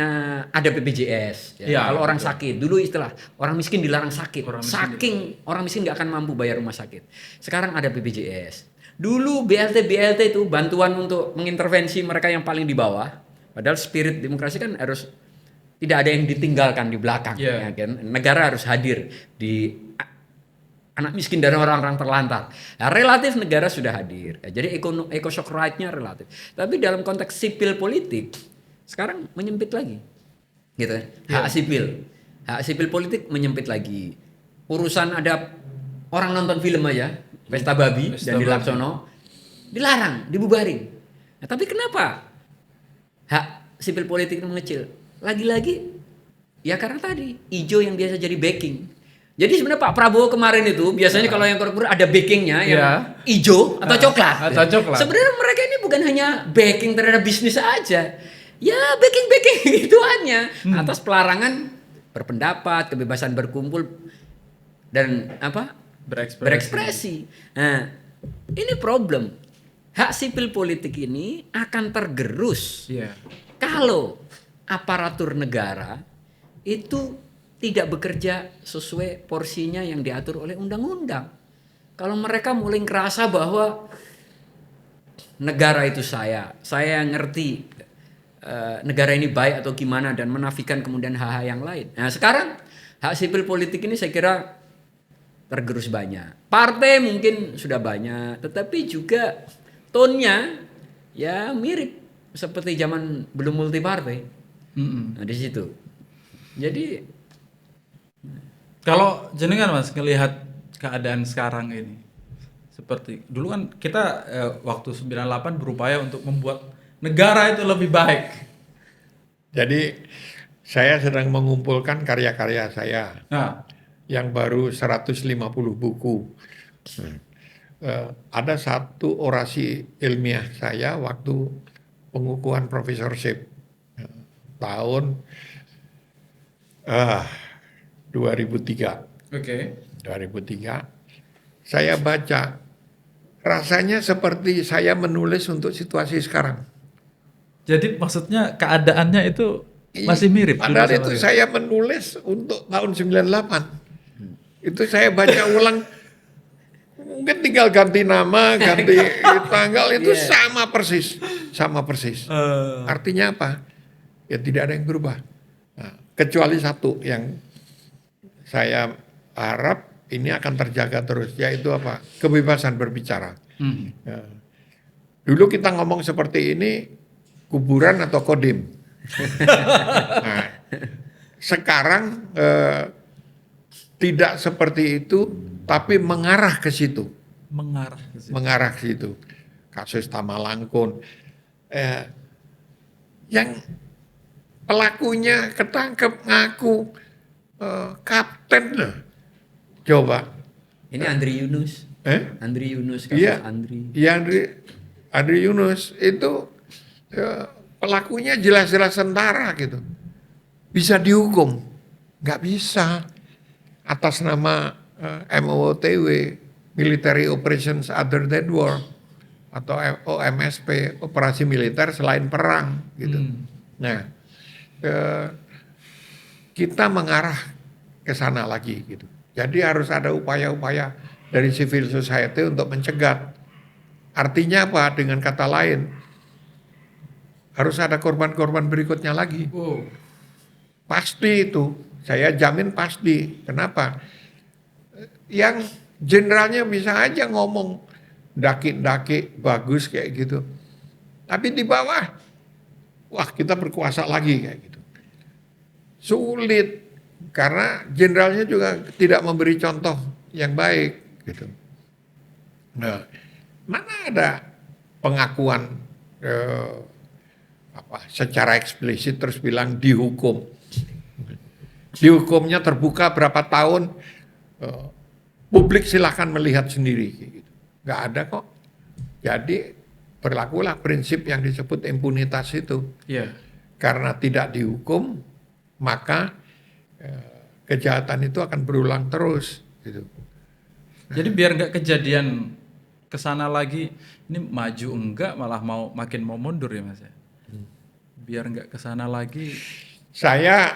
ada BPJS. Kalau orang sakit, dulu istilah orang miskin dilarang sakit. Orang miskin nggak akan mampu bayar rumah sakit. Sekarang ada BPJS. Dulu BLT itu bantuan untuk mengintervensi mereka yang paling di bawah. Padahal spirit demokrasi kan harus tidak ada yang ditinggalkan di belakang. Ya kan? Negara harus hadir di anak miskin dan orang-orang terlantar. Nah, relatif negara sudah hadir. Jadi eco-social right-nya relatif. Tapi dalam konteks sipil politik sekarang menyempit lagi, gitu kan? Hak sipil politik menyempit lagi. Urusan ada orang nonton film aja, pesta babi dan di Laksono, dilarang, dibubarin. Nah, tapi kenapa hak sipil politik itu mengecil? Lagi-lagi, ya karena tadi hijau yang biasa jadi backing. Jadi sebenarnya Pak Prabowo kemarin itu biasanya kalau yang koruptor ada backingnya yang Iya. hijau atau coklat. Atau coklat. Sebenarnya mereka ini bukan hanya backing terhadap bisnis aja, ya backing gituannya atas pelarangan berpendapat, kebebasan berkumpul dan apa berekspresi. Nah, ini problem. Hak sipil politik ini akan tergerus Iya. kalau aparatur negara itu tidak bekerja sesuai porsinya yang diatur oleh undang-undang. Kalau mereka mulai ngerasa bahwa negara itu saya ngerti negara ini baik atau gimana dan menafikan kemudian hal-hal yang lain. Nah sekarang hak sipil politik ini saya kira tergerus banyak. Partai mungkin sudah banyak, tetapi juga tone-nya ya mirip seperti zaman belum multi partai. Nah di situ. Jadi Kalau jenengan Mas ngelihat keadaan sekarang ini, seperti dulu kan kita waktu 98 berupaya untuk membuat negara itu lebih baik. Jadi saya sedang mengumpulkan karya-karya saya Nah, yang baru 150 buku. Ada satu orasi ilmiah saya waktu pengukuhan profesorship tahun 2003. oke. 2003 saya baca, rasanya seperti saya menulis untuk situasi sekarang. Jadi maksudnya keadaannya itu masih mirip. Padahal dulu itu sama sekarang. saya menulis untuk tahun 98. Itu saya baca ulang. Mungkin tinggal ganti nama, ganti tanggal, itu sama persis. Sama persis. Artinya apa? Ya tidak ada yang berubah. Nah, kecuali satu yang saya harap ini akan terjaga terus, yaitu apa? Kebebasan berbicara. Ya. Dulu kita ngomong seperti ini, kuburan atau kodim. Nah, sekarang tidak seperti itu, tapi mengarah ke situ. Mengarah ke situ. Kasus Tamalangkun. Yang pelakunya ketangkep ngaku kapten loh. Coba. ini Andri Yunus. Andri Yunus kasus Iya. Andri. Iya, Andri Yunus itu pelakunya jelas-jelas tentara gitu. Bisa dihukum? Nggak bisa. Atas nama MOTW, Military Operations Other Than War, atau OMSP, operasi militer selain perang gitu. Nah, kita mengarah ke sana lagi gitu. Jadi harus ada upaya-upaya dari civil society untuk mencegat. Artinya apa? Dengan kata lain, harus ada korban-korban berikutnya lagi. Pasti itu, saya jamin pasti. Kenapa? Yang jenderalnya bisa aja ngomong daki-daki bagus kayak gitu. Tapi di bawah, wah kita berkuasa lagi kayak gitu. Sulit, karena jenderalnya juga tidak memberi contoh yang baik gitu. Nah, mana ada pengakuan secara eksplisit terus bilang dihukum. Dihukumnya terbuka berapa tahun, publik silahkan melihat sendiri. Gitu. Nggak ada kok. Jadi berlakulah prinsip yang disebut impunitas itu. Iya. Karena tidak dihukum, maka kejahatan itu akan berulang terus. Gitu. Jadi biar nggak kejadian kesana lagi, ini maju enggak malah makin mau mundur ya Mas ya. Biar nggak kesana lagi. Saya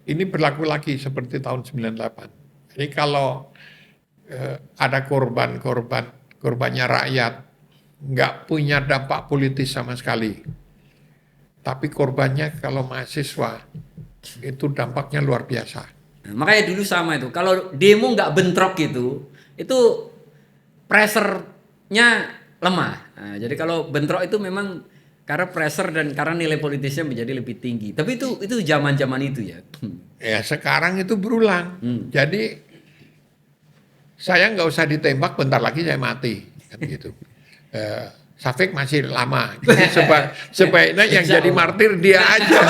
ini berlaku lagi seperti tahun 98. Jadi kalau ada korbannya rakyat, nggak punya dampak politis sama sekali. Tapi korbannya kalau mahasiswa, itu dampaknya luar biasa. Nah, makanya dulu sama itu. Kalau demo nggak bentrok gitu, itu pressure-nya lemah. Nah, jadi kalau bentrok itu memang karena pressure dan karena nilai politisnya menjadi lebih tinggi. Tapi itu zaman-zaman itu ya. Ya sekarang itu berulang. Jadi saya nggak usah ditembak, bentar lagi saya mati. Kan gitu. Safik masih lama. Jadi sebaiknya yang jadi martir dia aja.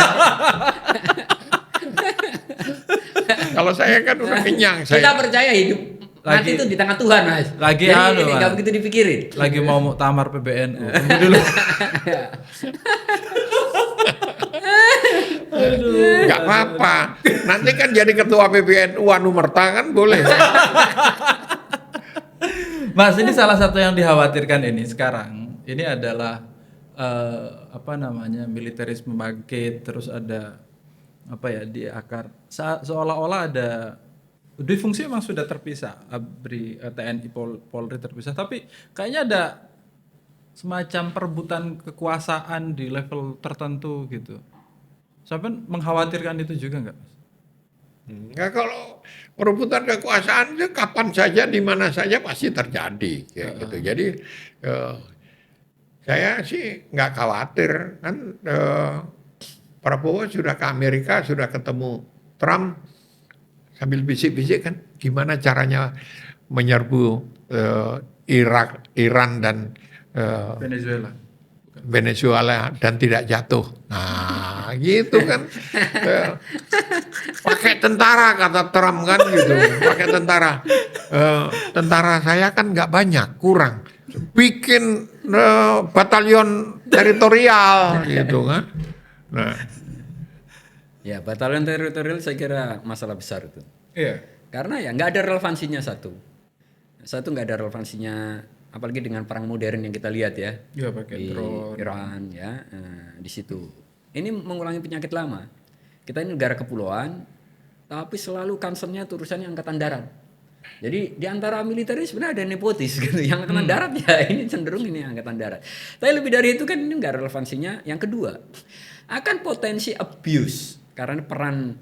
Kalau saya kan udah kenyang. Kita Saya percaya hidup mati Lagi- itu di tangan Tuhan, Mas. lagi Jadi anu, ini Mas. nggak begitu dipikirin. Lagi mau muktamar PBNU. Tunggu dulu. nggak apa-apa. Nanti kan jadi ketua PBNU Anu Merta kan boleh. Mas, ini salah satu yang dikhawatirkan ini sekarang. Ini adalah militerisme bangkit, terus ada di akar seolah-olah ada di fungsi memang sudah terpisah, ABRI, TNI, Polri terpisah, tapi kayaknya ada semacam perebutan kekuasaan di level tertentu gitu. Sampai mengkhawatirkan itu juga nggak, Mas? Nggak, kalau perebutan kekuasaan itu kapan saja di mana saja pasti terjadi kayak gitu. Jadi saya sih nggak khawatir kan. Prabowo sudah ke Amerika, sudah ketemu Trump, sambil bisik-bisik kan gimana caranya menyerbu Iran dan Venezuela dan tidak jatuh. Nah, gitu kan. Pakai tentara kata Trump kan gitu. Pakai tentara. Tentara saya kan nggak banyak, kurang. Bikin batalion teritorial gitu kan. Nah, Ya, batalion teritorial saya kira masalah besar itu. Iya. Karena ya nggak ada relevansinya satu nggak ada relevansinya, apalagi dengan perang modern yang kita lihat ya. Iya, pakai Di drone. Iran ya, di situ. Ini mengulangi penyakit lama. Kita ini negara kepulauan, tapi selalu concernnya itu urusannya angkatan darat. Jadi di antara militer ini sebenarnya ada nepotis gitu. Yang angkatan darat ya ini cenderung ini angkatan darat. Tapi lebih dari itu kan ini nggak relevansinya. Yang kedua, akan potensi abuse karena peran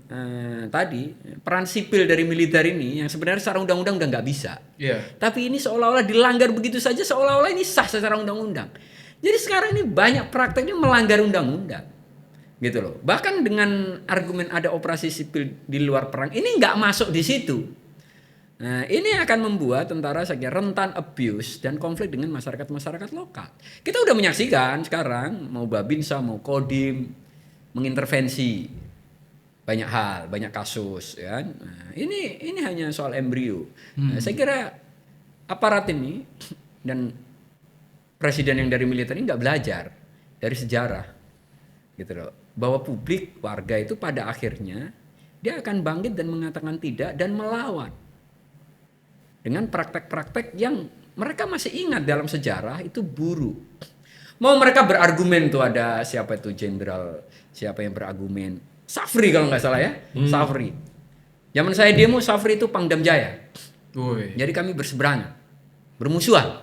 peran sipil dari militer ini yang sebenarnya secara undang-undang udah nggak bisa. Iya. Tapi ini seolah-olah dilanggar begitu saja, seolah-olah ini sah secara undang-undang. Jadi sekarang ini banyak prakteknya melanggar undang-undang, gitu loh. Bahkan dengan argumen ada operasi sipil di luar perang, ini nggak masuk di situ. Nah, ini akan membuat tentara saya kira rentan abuse dan konflik dengan masyarakat-masyarakat lokal. Kita udah menyaksikan sekarang mau Babinsa, mau Kodim mengintervensi banyak hal, banyak kasus, ya. Nah, ini hanya soal embrio. Nah, saya kira aparat ini dan presiden yang dari militer ini nggak belajar dari sejarah, gitu loh. Bahwa publik, warga itu pada akhirnya dia akan bangkit dan mengatakan tidak dan melawan dengan praktek-praktek yang mereka masih ingat dalam sejarah itu buruk. Mau mereka berargumen tuh ada siapa itu jenderal, siapa yang berargumen, Safri kalau nggak salah ya, Safri. Zaman saya demo Safri itu Pangdam Jaya. Woi. Jadi kami berseberangan, bermusuhan.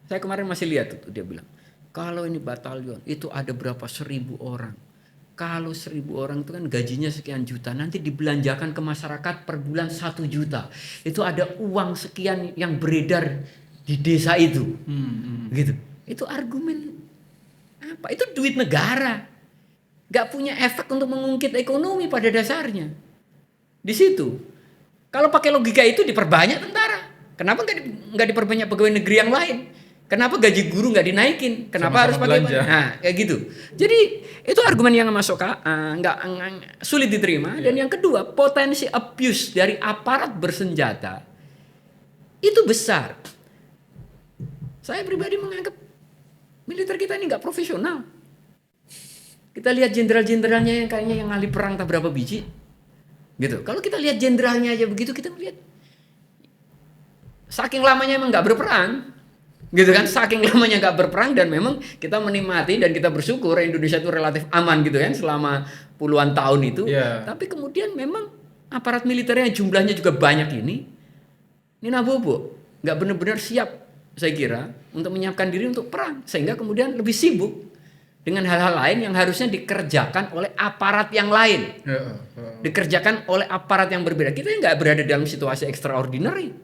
Saya kemarin masih lihat tuh dia bilang, kalau ini batalion itu ada berapa 1.000 orang. Kalau 1.000 orang itu kan gajinya sekian juta, nanti dibelanjakan ke masyarakat per bulan 1 juta. Itu ada uang sekian yang beredar di desa itu, gitu. Itu argumen apa? Itu duit negara, gak punya efek untuk mengungkit ekonomi pada dasarnya. Di situ, kalau pakai logika itu diperbanyak tentara. Kenapa nggak diperbanyak pegawai negeri yang lain? Kenapa gaji guru nggak dinaikin? Kenapa Sama-sama harus pakai? belanja. Nah, kayak gitu. Jadi itu argumen yang masuk nggak sulit diterima. Dan yang kedua, potensi abuse dari aparat bersenjata itu besar. Saya pribadi menganggap militer kita ini nggak profesional. Kita lihat jenderal-jenderalnya yang kayaknya yang ahli perang tak berapa biji, gitu. Kalau kita lihat jenderalnya aja begitu, kita melihat saking lamanya emang nggak berperang. Gitu kan, saking lamanya gak berperang dan memang kita menikmati dan kita bersyukur Indonesia itu relatif aman gitu kan selama puluhan tahun itu. Yeah. Tapi kemudian memang aparat militernya jumlahnya juga banyak ini nabobo, gak benar-benar siap saya kira untuk menyiapkan diri untuk perang, sehingga kemudian lebih sibuk dengan hal-hal lain yang harusnya dikerjakan oleh aparat yang lain, dikerjakan oleh aparat yang berbeda. Kita nggak berada dalam situasi extraordinary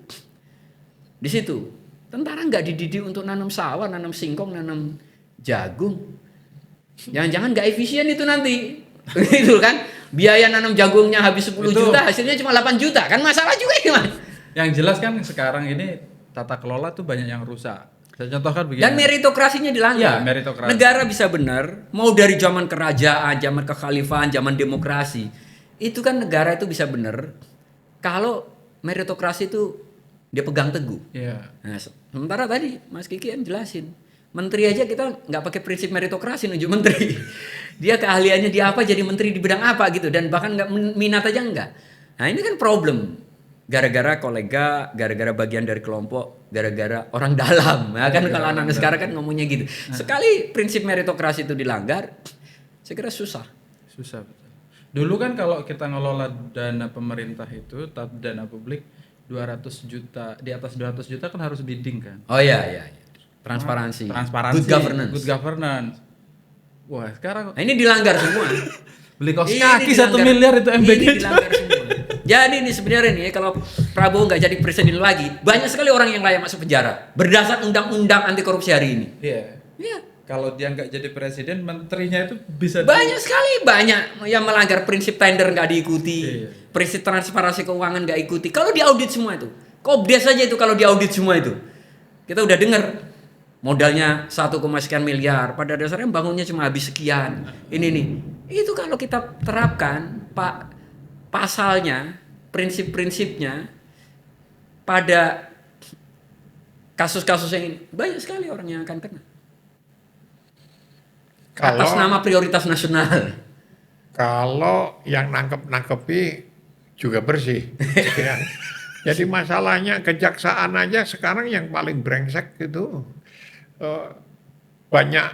di situ. Tentara nggak dididik untuk nanam sawah, nanam singkong, nanam jagung. Jangan-jangan nggak efisien itu nanti. Gitu kan. Biaya nanam jagungnya habis 10 juta, hasilnya cuma 8 juta. Kan masalah juga ini, Mas. Yang jelas kan sekarang ini tata kelola tuh banyak yang rusak. Saya contohkan begini. Dan meritokrasinya dilanggar. Ya, meritokrasi. Negara bisa benar, mau dari zaman kerajaan, zaman kekhalifahan, zaman demokrasi. Itu kan negara itu bisa bener kalau meritokrasi itu dia pegang teguh. Iya. Nah, sementara tadi Mas Kiki kan jelasin, menteri aja kita nggak pakai prinsip meritokrasi nunjuk menteri. Dia keahliannya di apa, jadi menteri di bidang apa gitu, dan bahkan nggak minat aja nggak. Nah ini kan problem. Gara-gara kolega, gara-gara bagian dari kelompok, gara-gara orang dalam. Nah, kan kalau anak-anak sekarang kan ngomongnya gitu. Sekali prinsip meritokrasi itu dilanggar, saya kira susah. Susah betul. Dulu kan kalau kita ngelola dana pemerintah itu, dana publik 200 juta, di atas 200 juta kan harus bidding kan. Oh iya. Transparansi. Transparansi. Good governance. Good governance. Wah, sekarang Nah, ini dilanggar semua. beli kaos Ini kaki 1 dilanggar. miliar itu MBG. Ini dilanggar semua. Jadi ini sebenarnya nih kalau Prabowo nggak jadi presiden lagi, banyak sekali orang yang layak masuk penjara berdasar undang-undang anti korupsi hari ini. Iya. Iya. Kalau dia nggak jadi presiden, menterinya itu bisa Banyak sekali banyak yang melanggar prinsip tender nggak diikuti, Iya. prinsip transparansi keuangan nggak ikuti. Kalau diaudit semua itu, Kobdes saja itu kalau diaudit semua itu, kita udah dengar modalnya 1, sekian miliar, pada dasarnya bangunnya cuma habis sekian. Ini nih, itu kalau kita terapkan Pak pasalnya, prinsip-prinsipnya pada kasus-kasus yang ini, banyak sekali orang yang akan kena. Atas nama prioritas nasional. Kalau yang nangkepi juga bersih. Ya. Jadi masalahnya kejaksaan aja sekarang yang paling brengsek itu banyak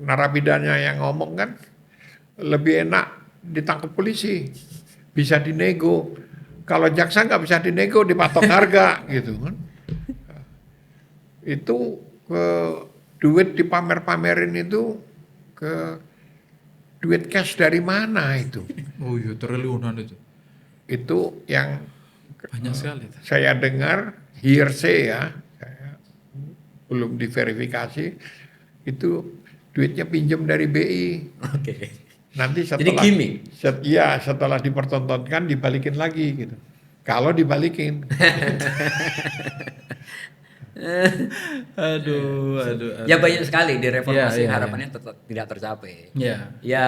narapidana yang ngomong kan lebih enak ditangkap polisi, bisa dinego. Kalau jaksa nggak bisa dinego, dipatok harga gitu kan. Itu duit dipamer-pamerin itu ke duit cash dari mana itu? Oh iya, triliunan itu. Itu yang Banyak sekali. saya dengar hearsay ya, saya belum diverifikasi, itu duitnya pinjam dari BI. Oke. Nanti Jadi setelah gimmick. setelah dipertontonkan dibalikin lagi gitu. Kalau dibalikin. Aduh. Ya banyak sekali di reformasi Iya, iya, harapannya tetap tidak tercapai. Iya. Ya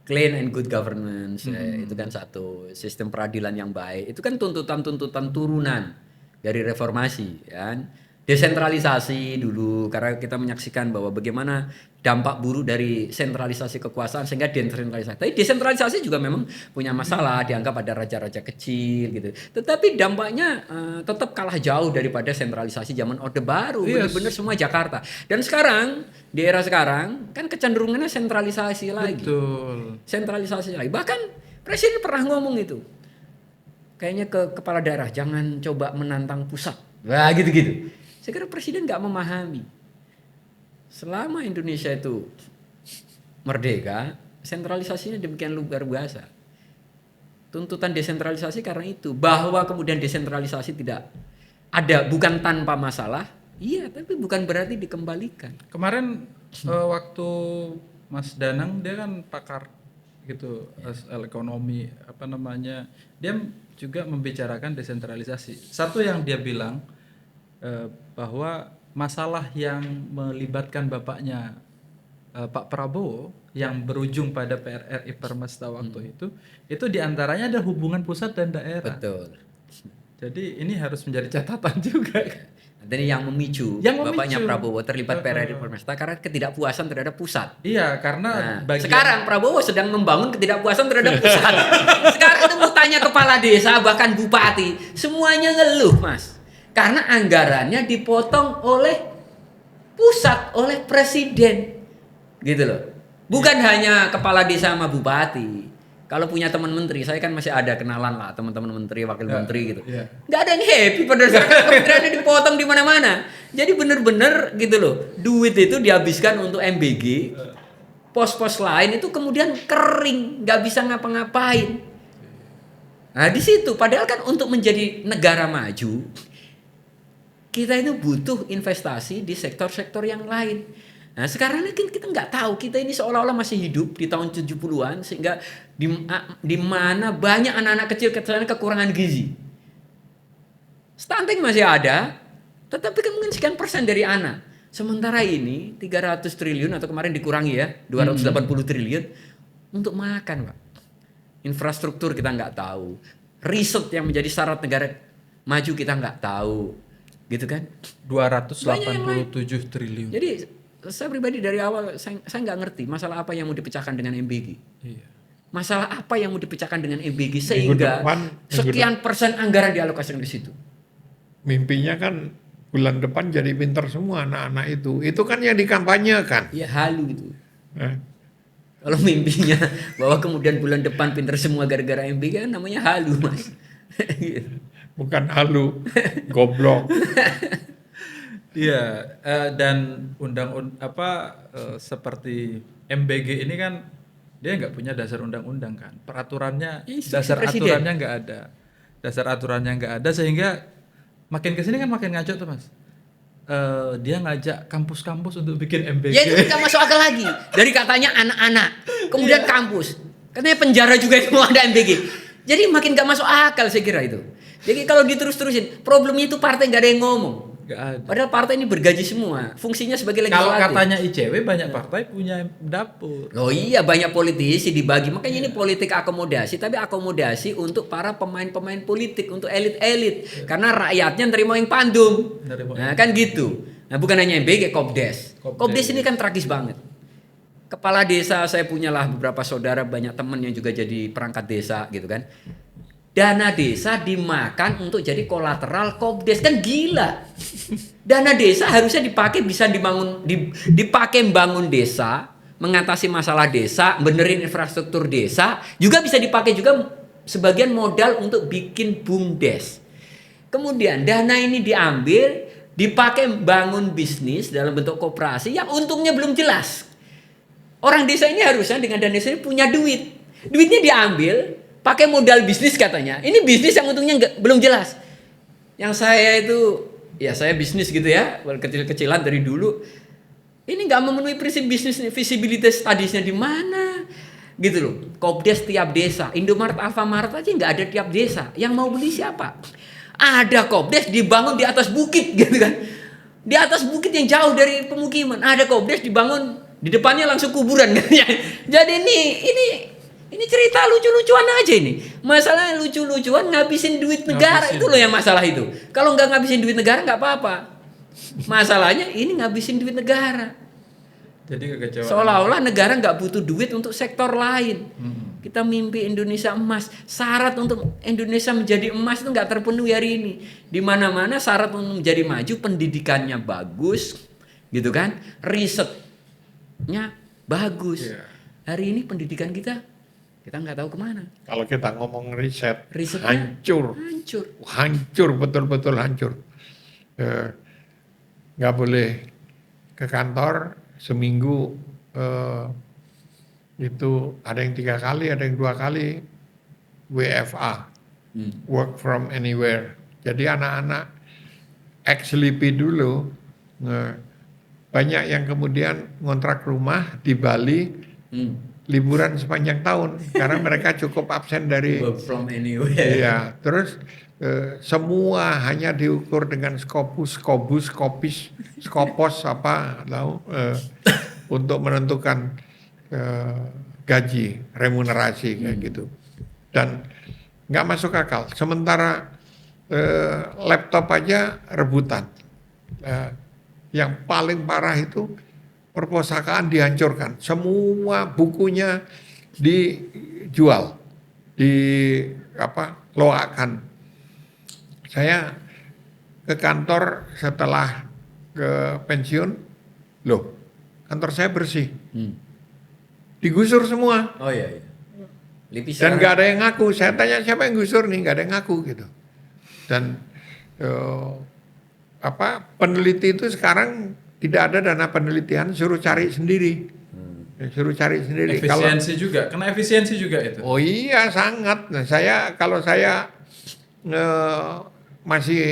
clean and good governance itu kan satu, sistem peradilan yang baik itu kan tuntutan-tuntutan turunan dari reformasi kan. Desentralisasi dulu karena kita menyaksikan bahwa bagaimana dampak buruk dari sentralisasi kekuasaan sehingga desentralisasi. Tapi desentralisasi juga memang punya masalah, dianggap ada raja-raja kecil gitu. Tetapi dampaknya tetap kalah jauh daripada sentralisasi zaman Orde Baru. Yes. Benar-benar semua Jakarta. Dan sekarang di era sekarang kan kecenderungannya sentralisasi lagi. Betul. Sentralisasi lagi. Bahkan presiden pernah ngomong itu. Kayaknya ke kepala daerah jangan coba menantang pusat. Wah gitu-gitu. Saya kira presiden nggak memahami. Selama Indonesia itu merdeka, sentralisasinya demikian luar biasa. Tuntutan desentralisasi karena itu. Bahwa kemudian desentralisasi tidak ada, bukan tanpa masalah. Iya, tapi bukan berarti dikembalikan. Kemarin waktu Mas Danang, dia kan pakar gitu, ekonomi apa namanya, dia juga membicarakan desentralisasi. Satu yang dia bilang bahwa masalah yang melibatkan bapaknya Pak Prabowo yang berujung pada PRRI Permesta waktu itu diantaranya ada hubungan pusat dan daerah. Betul. Jadi ini harus menjadi catatan juga. Dan yang memicu bapaknya Prabowo terlibat PRRI Permesta karena ketidakpuasan terhadap pusat. Iya, karena sekarang Prabowo sedang membangun ketidakpuasan terhadap pusat. Sekarang itu mau tanya kepala desa bahkan bupati, semuanya ngeluh, Mas. Karena anggarannya dipotong oleh pusat, oleh presiden. Gitu loh. Bukan hanya kepala desa sama bupati. Kalau punya teman menteri, saya kan masih ada kenalan lah teman-teman menteri, wakil menteri gitu. Nggak ada yang happy pada saat kementeriannya dipotong di mana-mana. Jadi bener-bener gitu loh, duit itu dihabiskan untuk MBG, pos-pos lain itu kemudian kering, nggak bisa ngapa-ngapain. Nah di situ, padahal kan untuk menjadi negara maju, kita itu butuh investasi di sektor-sektor yang lain. Nah sekarang ini kita nggak tahu, kita ini seolah-olah masih hidup di tahun 70-an sehingga di mana banyak anak-anak kecil kekurangan gizi. Stunting masih ada, tetapi kan mungkin sekian persen dari anak. Sementara ini 300 triliun atau kemarin dikurangi ya, 280 triliun untuk makan, Pak. infrastruktur kita nggak tahu, riset yang menjadi syarat negara maju kita nggak tahu, gitu kan? 287 triliun. Jadi saya pribadi dari awal saya nggak ngerti masalah apa yang mau dipecahkan dengan MBG. Iya. Masalah apa yang mau dipecahkan dengan MBG Minggu sehingga depan- sekian persen anggaran dialokasikan di situ. Mimpinya kan bulan depan jadi pinter semua anak-anak itu. Itu kan yang dikampanyekan. Ya halu gitu. Eh, Kalau mimpinya bahwa kemudian bulan depan pinter semua gara-gara MBG kan namanya halu, Mas. Bukan halu, goblok. Iya, dan seperti MBG ini kan dia nggak punya dasar undang-undang kan, peraturannya, Instruksi dasar presiden. aturannya nggak ada, sehingga makin kesini kan makin ngaco tuh Mas. Dia ngajak kampus-kampus untuk bikin MBG. Ya itu tidak masuk akal lagi. Dari katanya anak-anak, kemudian kampus, katanya penjara juga itu mau ada MBG. Jadi makin gak masuk akal saya kira itu. Jadi kalau diterus-terusin, problemnya itu partai nggak ada yang ngomong. Nggak ada. Padahal partai ini bergaji semua, fungsinya sebagai Kalau legislatif. katanya ICW banyak partai punya dapur. Oh iya, banyak politisi dibagi. Makanya ini politik akomodasi, tapi akomodasi untuk para pemain-pemain politik, untuk elit-elit. Karena rakyatnya nerima yang pandum. Nah kan gitu. Nah bukan hanya MBG, Kopdes. Kopdes ini kan tragis banget. Kepala desa saya punyalah beberapa saudara, banyak teman yang juga jadi perangkat desa gitu kan. Dana desa dimakan untuk jadi kolateral Kopdes, kan gila. Dana desa harusnya dipakai bisa dipakai membangun desa, mengatasi masalah desa, benerin infrastruktur desa, juga bisa dipakai juga sebagian modal untuk bikin BUMDes. Kemudian dana ini diambil, dipakai bangun bisnis dalam bentuk koperasi yang untungnya belum jelas. Orang desa ini harusnya dengan dana desa ini punya duit. Duitnya diambil, pakai modal bisnis katanya. Ini bisnis yang untungnya belum jelas. Yang saya itu, ya saya bisnis gitu ya, kecil-kecilan dari dulu. Ini nggak memenuhi prinsip bisnis visibility studies-nya di mana, gitu loh. Kopdes tiap desa, Indomaret, Alfamart aja nggak ada tiap desa. Yang mau beli siapa? Ada Kopdes dibangun di atas bukit, gitu kan? Di atas bukit yang jauh dari pemukiman. Ada Kopdes dibangun di depannya langsung kuburan. Jadi ini cerita lucu-lucuan aja ini. Masalahnya lucu-lucuan ngabisin duit negara, itu loh yang masalah itu. Kalau nggak ngabisin duit negara nggak apa-apa. Masalahnya ini ngabisin duit negara. Jadi kekecewaan. Seolah-olah negara nggak butuh duit untuk sektor lain. Kita mimpi Indonesia emas. Syarat untuk Indonesia menjadi emas itu nggak terpenuhi hari ini. Di mana-mana syarat untuk menjadi maju, pendidikannya bagus, gitu kan? Risetnya bagus. Iya. Hari ini pendidikan kita nggak tahu kemana. Kalau kita ngomong risetnya Hancur. hancur, betul-betul hancur. Nggak boleh ke kantor seminggu, itu ada yang 3 kali, ada yang 2 kali WFA, work from anywhere. Jadi anak-anak ex-LIPI dulu, banyak yang kemudian ngontrak rumah di Bali, liburan sepanjang tahun karena mereka cukup absen dari Work from anywhere. iya. Terus semua hanya diukur dengan skopus, kopis, skopos apa tahu, untuk menentukan gaji, remunerasi kayak gitu. Dan nggak masuk akal. Sementara laptop aja rebutan. Yang paling parah itu perpustakaan dihancurkan, semua bukunya dijual, loakan. Saya ke kantor setelah ke pensiun, loh, kantor saya bersih, digusur semua, Oh iya. LIPI dan sekarang- nggak ada yang ngaku. Saya tanya siapa yang gusur nih, nggak ada yang ngaku gitu. Dan peneliti itu sekarang tidak ada dana penelitian, suruh cari sendiri. Suruh cari sendiri. Efisiensi juga, kena efisiensi juga itu. Oh iya sangat. Nah, kalau saya masih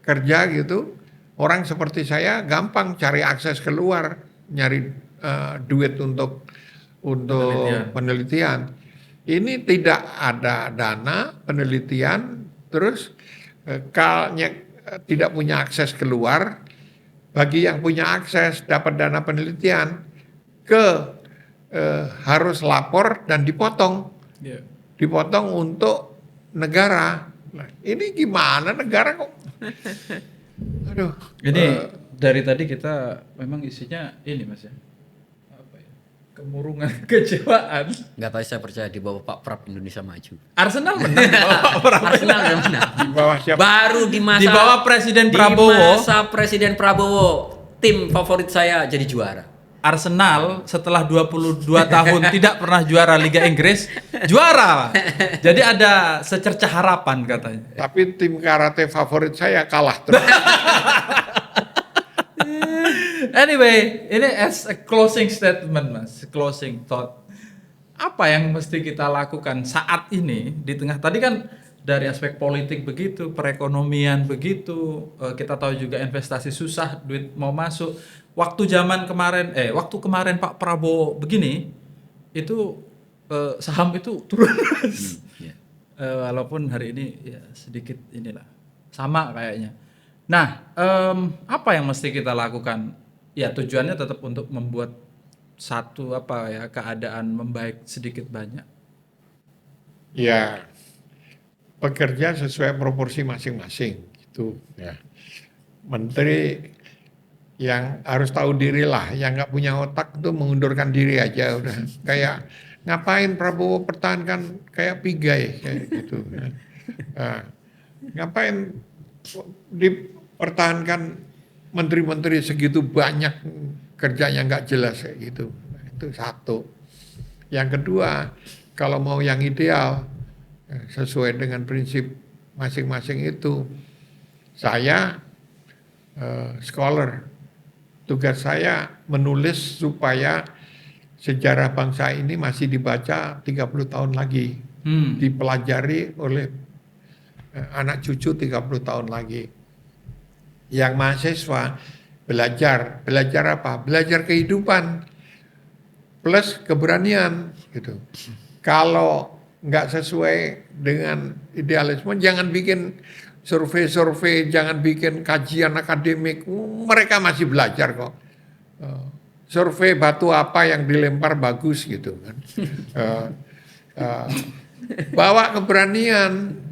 kerja gitu, orang seperti saya gampang cari akses keluar, nyari duit untuk penelitian. Ini tidak ada dana penelitian, terus tidak punya akses keluar. Bagi yang punya akses dapat dana penelitian harus lapor dan dipotong. Iya. dipotong untuk negara. Nah, ini gimana negara kok? Aduh. Ini dari tadi kita memang isinya ini Mas ya. Apa ya? Kemurungan, kecewaan. Nggak tahu, saya percaya di bawah Pak Prap Indonesia maju. Arsenal menang di bawah Pak Prabowo. Arsenal udah menang. Di bawah siapa? Baru di masa Di bawah Presiden Prabowo. Di masa Presiden Prabowo, tim favorit saya jadi juara. Arsenal setelah 22 tahun tidak pernah juara Liga Inggris, juara. Jadi ada secercah harapan katanya. Tapi tim karate favorit saya kalah terus. Anyway, ini as a closing statement Mas, closing thought. Apa yang mesti kita lakukan saat ini di tengah tadi kan dari aspek politik begitu, perekonomian begitu, kita tahu juga investasi susah, duit mau masuk. Waktu kemarin Pak Prabowo begini, itu saham itu turun. Iya. Walaupun hari ini ya sedikit inilah sama kayaknya. Nah, apa yang mesti kita lakukan? Ya tujuannya tetap untuk membuat satu keadaan membaik sedikit banyak. Ya, bekerja sesuai proporsi masing-masing gitu ya. Menteri yang harus tahu diri lah, yang nggak punya otak itu mengundurkan diri aja udah. Kayak ngapain Prabowo pertahankan kayak pigai kayak gitu. Ya. Nah, ngapain dipertahankan menteri-menteri segitu banyak kerjanya nggak jelas kayak gitu. Itu satu. Yang kedua, kalau mau yang ideal sesuai dengan prinsip masing-masing itu, saya scholar. Tugas saya menulis supaya sejarah bangsa ini masih dibaca 30 tahun lagi. Dipelajari oleh anak cucu 30 tahun lagi. Yang mahasiswa belajar apa? Belajar kehidupan plus keberanian gitu. Kalau nggak sesuai dengan idealisme, jangan bikin survei-survei, jangan bikin kajian akademik. Mereka masih belajar kok. Survei batu apa yang dilempar bagus gitu kan. Bawa keberanian.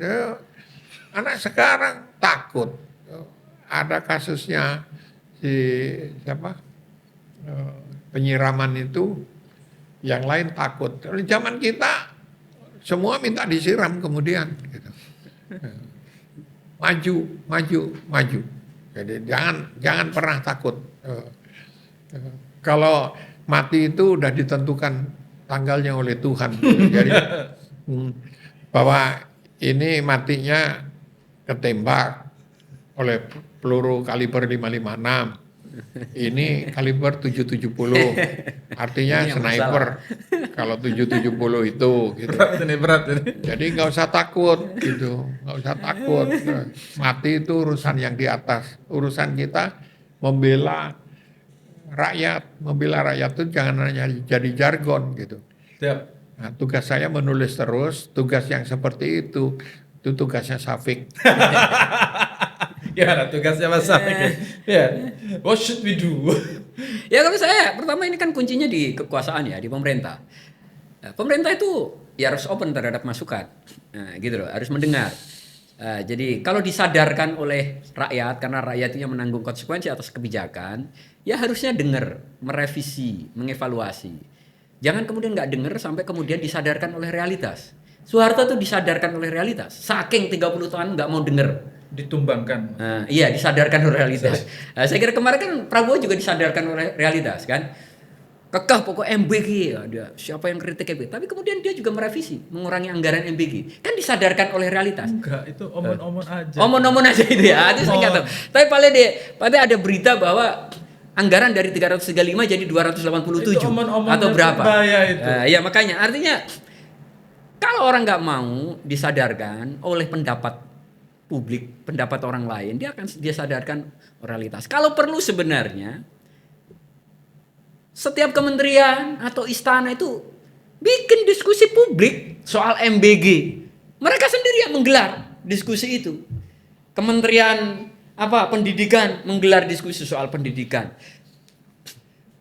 Anak sekarang takut. Ada kasusnya si siapa? Penyiraman itu, yang lain takut. Zaman kita semua minta disiram kemudian gitu. Maju. Jadi jangan pernah takut. Kalau mati itu udah ditentukan tanggalnya oleh Tuhan. Jadi bahwa ini matinya ketembak oleh peluru kaliber 556. Ini kaliber 770. Artinya Ini yang sniper. Kalau 770 itu gitu. Berat ini. Jadi nggak usah takut gitu, nggak usah takut. Mati itu urusan yang di atas. Urusan kita membela rakyat itu jangan hanya jadi jargon gitu. Siap. Nah, tugas saya menulis terus. Tugas yang seperti itu tugasnya Syafiq. Gimana tugasnya Mas Syafiq? Ya. What should we do? Ya kalau saya pertama ini kan kuncinya di kekuasaan ya, di pemerintah. Nah, pemerintah itu ya harus open terhadap masukan, nah, gitu loh, harus mendengar. Jadi kalau disadarkan oleh rakyat, karena rakyat itu yang menanggung konsekuensi atas kebijakan, ya harusnya dengar, merevisi, mengevaluasi. Jangan kemudian nggak dengar sampai kemudian disadarkan oleh realitas. Soeharto tuh disadarkan oleh realitas, saking 30 tahun nggak mau dengar. Ditumbangkan. Iya, disadarkan oleh realitas. Saya kira kemarin kan Prabowo juga disadarkan oleh realitas kan. Kekeh pokok MBG, ada siapa yang kritik MBG, tapi kemudian dia juga merevisi, mengurangi anggaran MBG. Kan disadarkan oleh realitas. Enggak, itu omon-omon aja. Omon-omon aja itu ya. Itu saya nggak tahu. Tapi paling ada berita bahwa anggaran dari 335 jadi 287 Itu omon-omon atau berapa? berbahaya itu. Ya makanya artinya kalau orang nggak mau disadarkan oleh pendapat publik, pendapat orang lain, dia sadarkan realitas. Kalau perlu sebenarnya setiap kementerian atau istana itu bikin diskusi publik soal MBG. Mereka sendiri yang menggelar diskusi itu. Kementerian pendidikan menggelar diskusi soal pendidikan.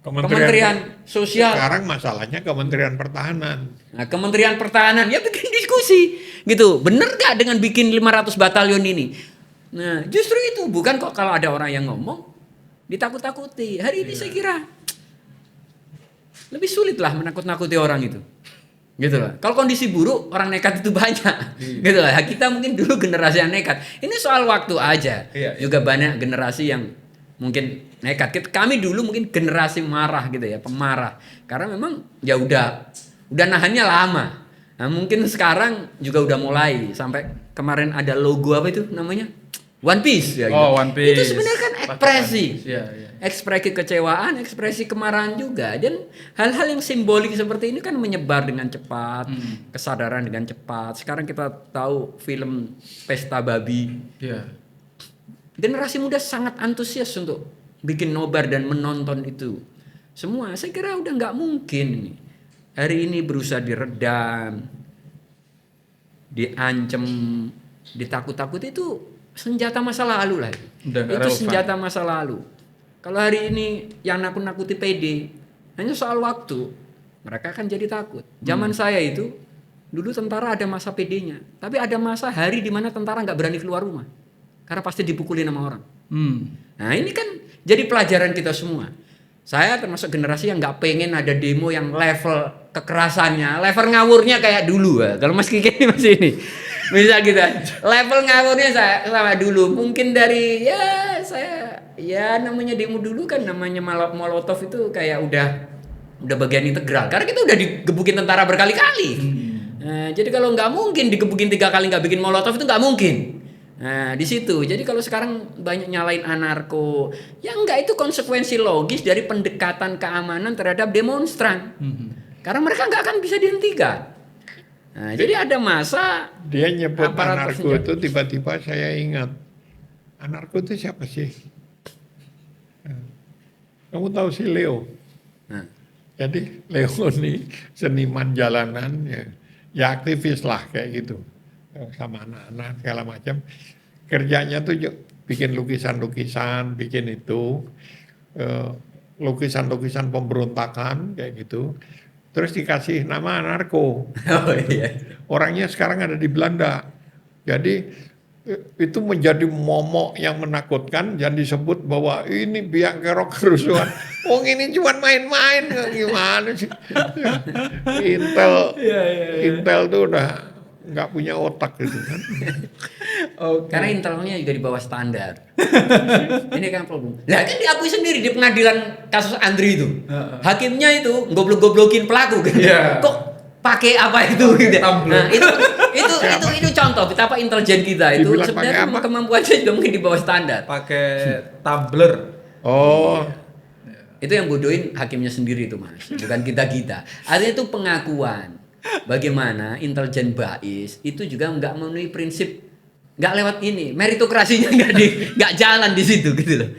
Kementerian Sosial. Sekarang masalahnya Kementerian Pertahanan. Nah, Kementerian Pertahanan ya bikin diskusi gitu. Bener gak dengan bikin 500 batalion ini? Nah, justru itu bukan kok kalau ada orang yang ngomong ditakut-takuti. Hari ini saya kira lebih sulit lah menakut-nakuti orang itu. Gitu lah. Kalau kondisi buruk orang nekat itu banyak. Gitu lah. Kita mungkin dulu generasi yang nekat. Ini soal waktu aja. Juga banyak generasi yang mungkin nekat. Kami dulu mungkin generasi marah gitu ya, pemarah. Karena memang ya udah nahannya lama. Nah, mungkin sekarang juga udah mulai sampai kemarin ada logo apa itu namanya? One Piece ya gitu. One Piece. Itu sebenarnya kan ekspresi. Iya. Ekspresi kecewaan, ekspresi kemarahan juga. Dan hal-hal yang simbolik seperti ini kan menyebar dengan cepat, kesadaran dengan cepat. Sekarang kita tahu film Pesta Babi. Iya. Generasi muda sangat antusias untuk bikin nobar dan menonton itu. Semua saya kira udah nggak mungkin ini. Hari ini berusaha diredam, diancam, ditakut-takuti itu senjata masa lalu lah. Udah nggak Itu relevan. senjata masa lalu. Kalau hari ini yang nakut-nakuti PD, hanya soal waktu, mereka akan jadi takut. Zaman saya itu, dulu tentara ada masa PD-nya, tapi ada masa hari di mana tentara nggak berani keluar rumah, karena pasti dipukulin sama orang. Nah ini kan jadi pelajaran kita semua. Saya termasuk generasi yang nggak pengen ada demo yang level kekerasannya, level ngawurnya kayak dulu ya. Kalau Mas Kiki ini masih ini, bisa gitu. Level ngawurnya saya sama dulu. Mungkin dari saya namanya demo dulu kan namanya Molotov itu kayak udah bagian integral. Karena kita udah digebukin tentara berkali-kali. Nah, jadi kalau nggak mungkin digebukin 3 kali nggak bikin Molotov itu nggak mungkin. Nah di situ. Jadi kalau sekarang banyak nyalain anarko, ya enggak, itu konsekuensi logis dari pendekatan keamanan terhadap demonstran. Karena mereka nggak akan bisa dihentikan. Nah, jadi ada masa Dia nyebut aparat anarko bersenjata. itu tiba-tiba saya ingat. Anarko itu siapa sih? Kamu tahu si Leo? Nah, Jadi Leo ini seniman jalanan, ya aktivis lah kayak gitu. Sama anak-anak segala macam. Kerjanya tuh bikin lukisan-lukisan, bikin itu. Lukisan-lukisan pemberontakan kayak gitu. Terus dikasih nama anarko. oh iya. Orangnya sekarang ada di Belanda. Jadi itu menjadi momok yang menakutkan dan disebut bahwa ini biang kerok kerusuhan. Oh ini cuma main-main, gimana sih? Intel tuh udah nggak punya otak gitu kan. Karena intelnya juga di bawah standar. Ini kan problem. Lah kan diakui sendiri di pengadilan kasus Andri itu. Hakimnya itu goblok-goblokin pelaku gitu. Iya. Kok pakai apa itu gitu. Tumblr. Nah, itu contoh betapa intelijen kita itu Dibilang sebenarnya pakai apa? kemampuannya juga mungkin di bawah standar. Pakai Tumblr. Oh, Itu yang bodohin hakimnya sendiri itu Mas, bukan kita-kita. Artinya itu pengakuan bagaimana intelijen Bais itu juga nggak memenuhi prinsip, nggak lewat ini, meritokrasinya nggak jalan di situ gitu loh.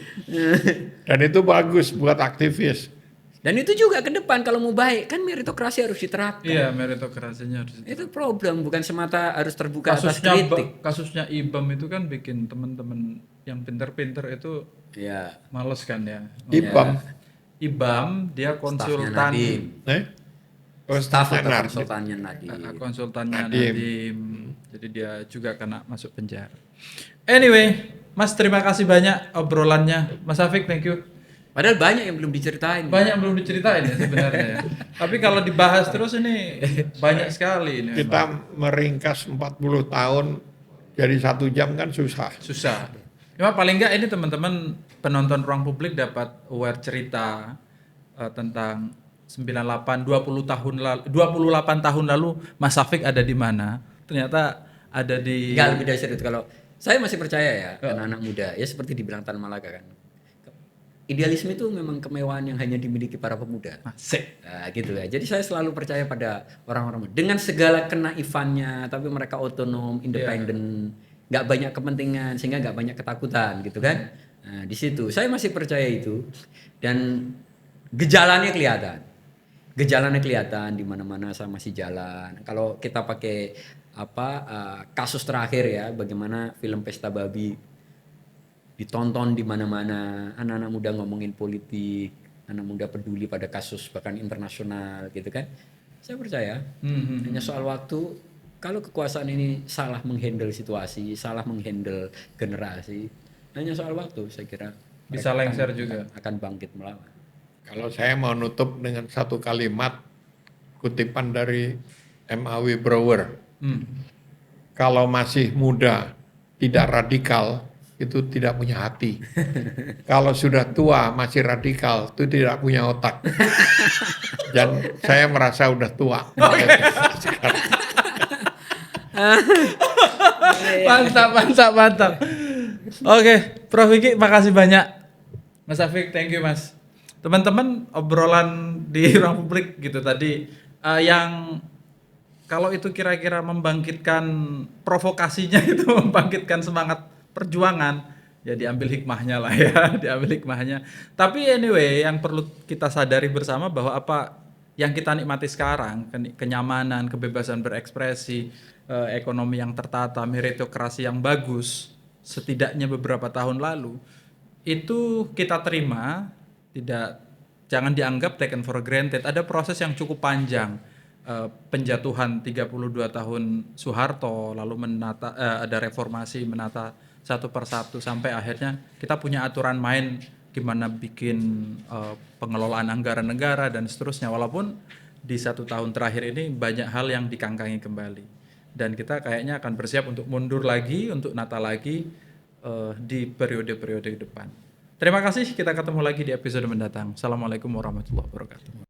dan itu bagus buat aktivis. Dan itu juga ke depan kalau mau baik kan meritokrasi harus diterapkan. Iya, meritokrasinya harus. Itu problem, bukan semata harus terbuka atas kritik. Kasusnya IBAM itu kan bikin teman-teman yang pinter-pinter itu Ya. males kan ya. IPAM, IBAM dia Stafnya konsultan, Nadiem. Staf Staf atau Nadiem. konsultannya Nadiem. konsultannya Nadiem. Nadiem. Jadi dia juga kena masuk penjara. Anyway, Mas terima kasih banyak obrolannya. Mas Afik, thank you. Padahal banyak yang belum diceritain. Banyak belum diceritain ya sebenarnya ya. Tapi kalau dibahas terus ini banyak sekali ini. Kita meringkas 40 tahun jadi 1 jam kan susah. Susah. Cuma paling enggak ini teman-teman penonton ruang publik dapat aware cerita tentang 98 20 tahun lalu 28 tahun lalu Mas Afik ada di mana? Ternyata ada di Enggak, lebih dari itu. Kalau saya masih percaya ya, anak-anak muda ya seperti dibilang Tan Malaka kan. Idealisme itu memang kemewahan yang hanya dimiliki para pemuda. Asik. Nah, gitu ya. Jadi saya selalu percaya pada orang-orang dengan segala kenaifannya, tapi mereka otonom, independen, nggak banyak kepentingan sehingga nggak banyak ketakutan, gitu kan? Nah, di situ saya masih percaya itu dan gejalanya kelihatan. Gejalanya kelihatan di mana-mana saya masih jalan. Kalau kita pakai kasus terakhir ya, bagaimana film Pesta Babi ditonton di mana-mana, anak-anak muda ngomongin politik, anak muda peduli pada kasus bahkan internasional gitu kan. Saya percaya hanya soal waktu. Kalau kekuasaan ini salah menghandle situasi, salah menghandle generasi, hanya soal waktu saya kira Bisa mereka lengser juga. akan bangkit melawan. Kalau saya mau nutup dengan satu kalimat kutipan dari M.A.W. Brower. Kalau masih muda, tidak radikal, itu tidak punya hati. Kalau sudah tua, masih radikal, itu tidak punya otak. Dan saya merasa udah tua. Mantap. Oke, Prof. Vicky, makasih banyak. Mas Afik, thank you Mas. Teman-teman, obrolan di ruang publik gitu tadi, yang kalau itu kira-kira membangkitkan provokasinya itu membangkitkan semangat perjuangan, ya diambil hikmahnya lah ya, diambil hikmahnya. Tapi anyway, yang perlu kita sadari bersama bahwa apa yang kita nikmati sekarang, kenyamanan, kebebasan berekspresi, ekonomi yang tertata, meritokrasi yang bagus, setidaknya beberapa tahun lalu, itu kita terima, jangan dianggap taken for granted. Ada proses yang cukup panjang. Penjatuhan 32 tahun Soeharto, lalu ada reformasi, menata satu persatu sampai akhirnya kita punya aturan main gimana bikin pengelolaan anggaran negara dan seterusnya. Walaupun di 1 tahun terakhir ini banyak hal yang dikangkangi kembali dan kita kayaknya akan bersiap untuk mundur lagi, untuk nata lagi di periode-periode depan. Terima kasih, kita ketemu lagi di episode mendatang. Assalamualaikum warahmatullahi wabarakatuh.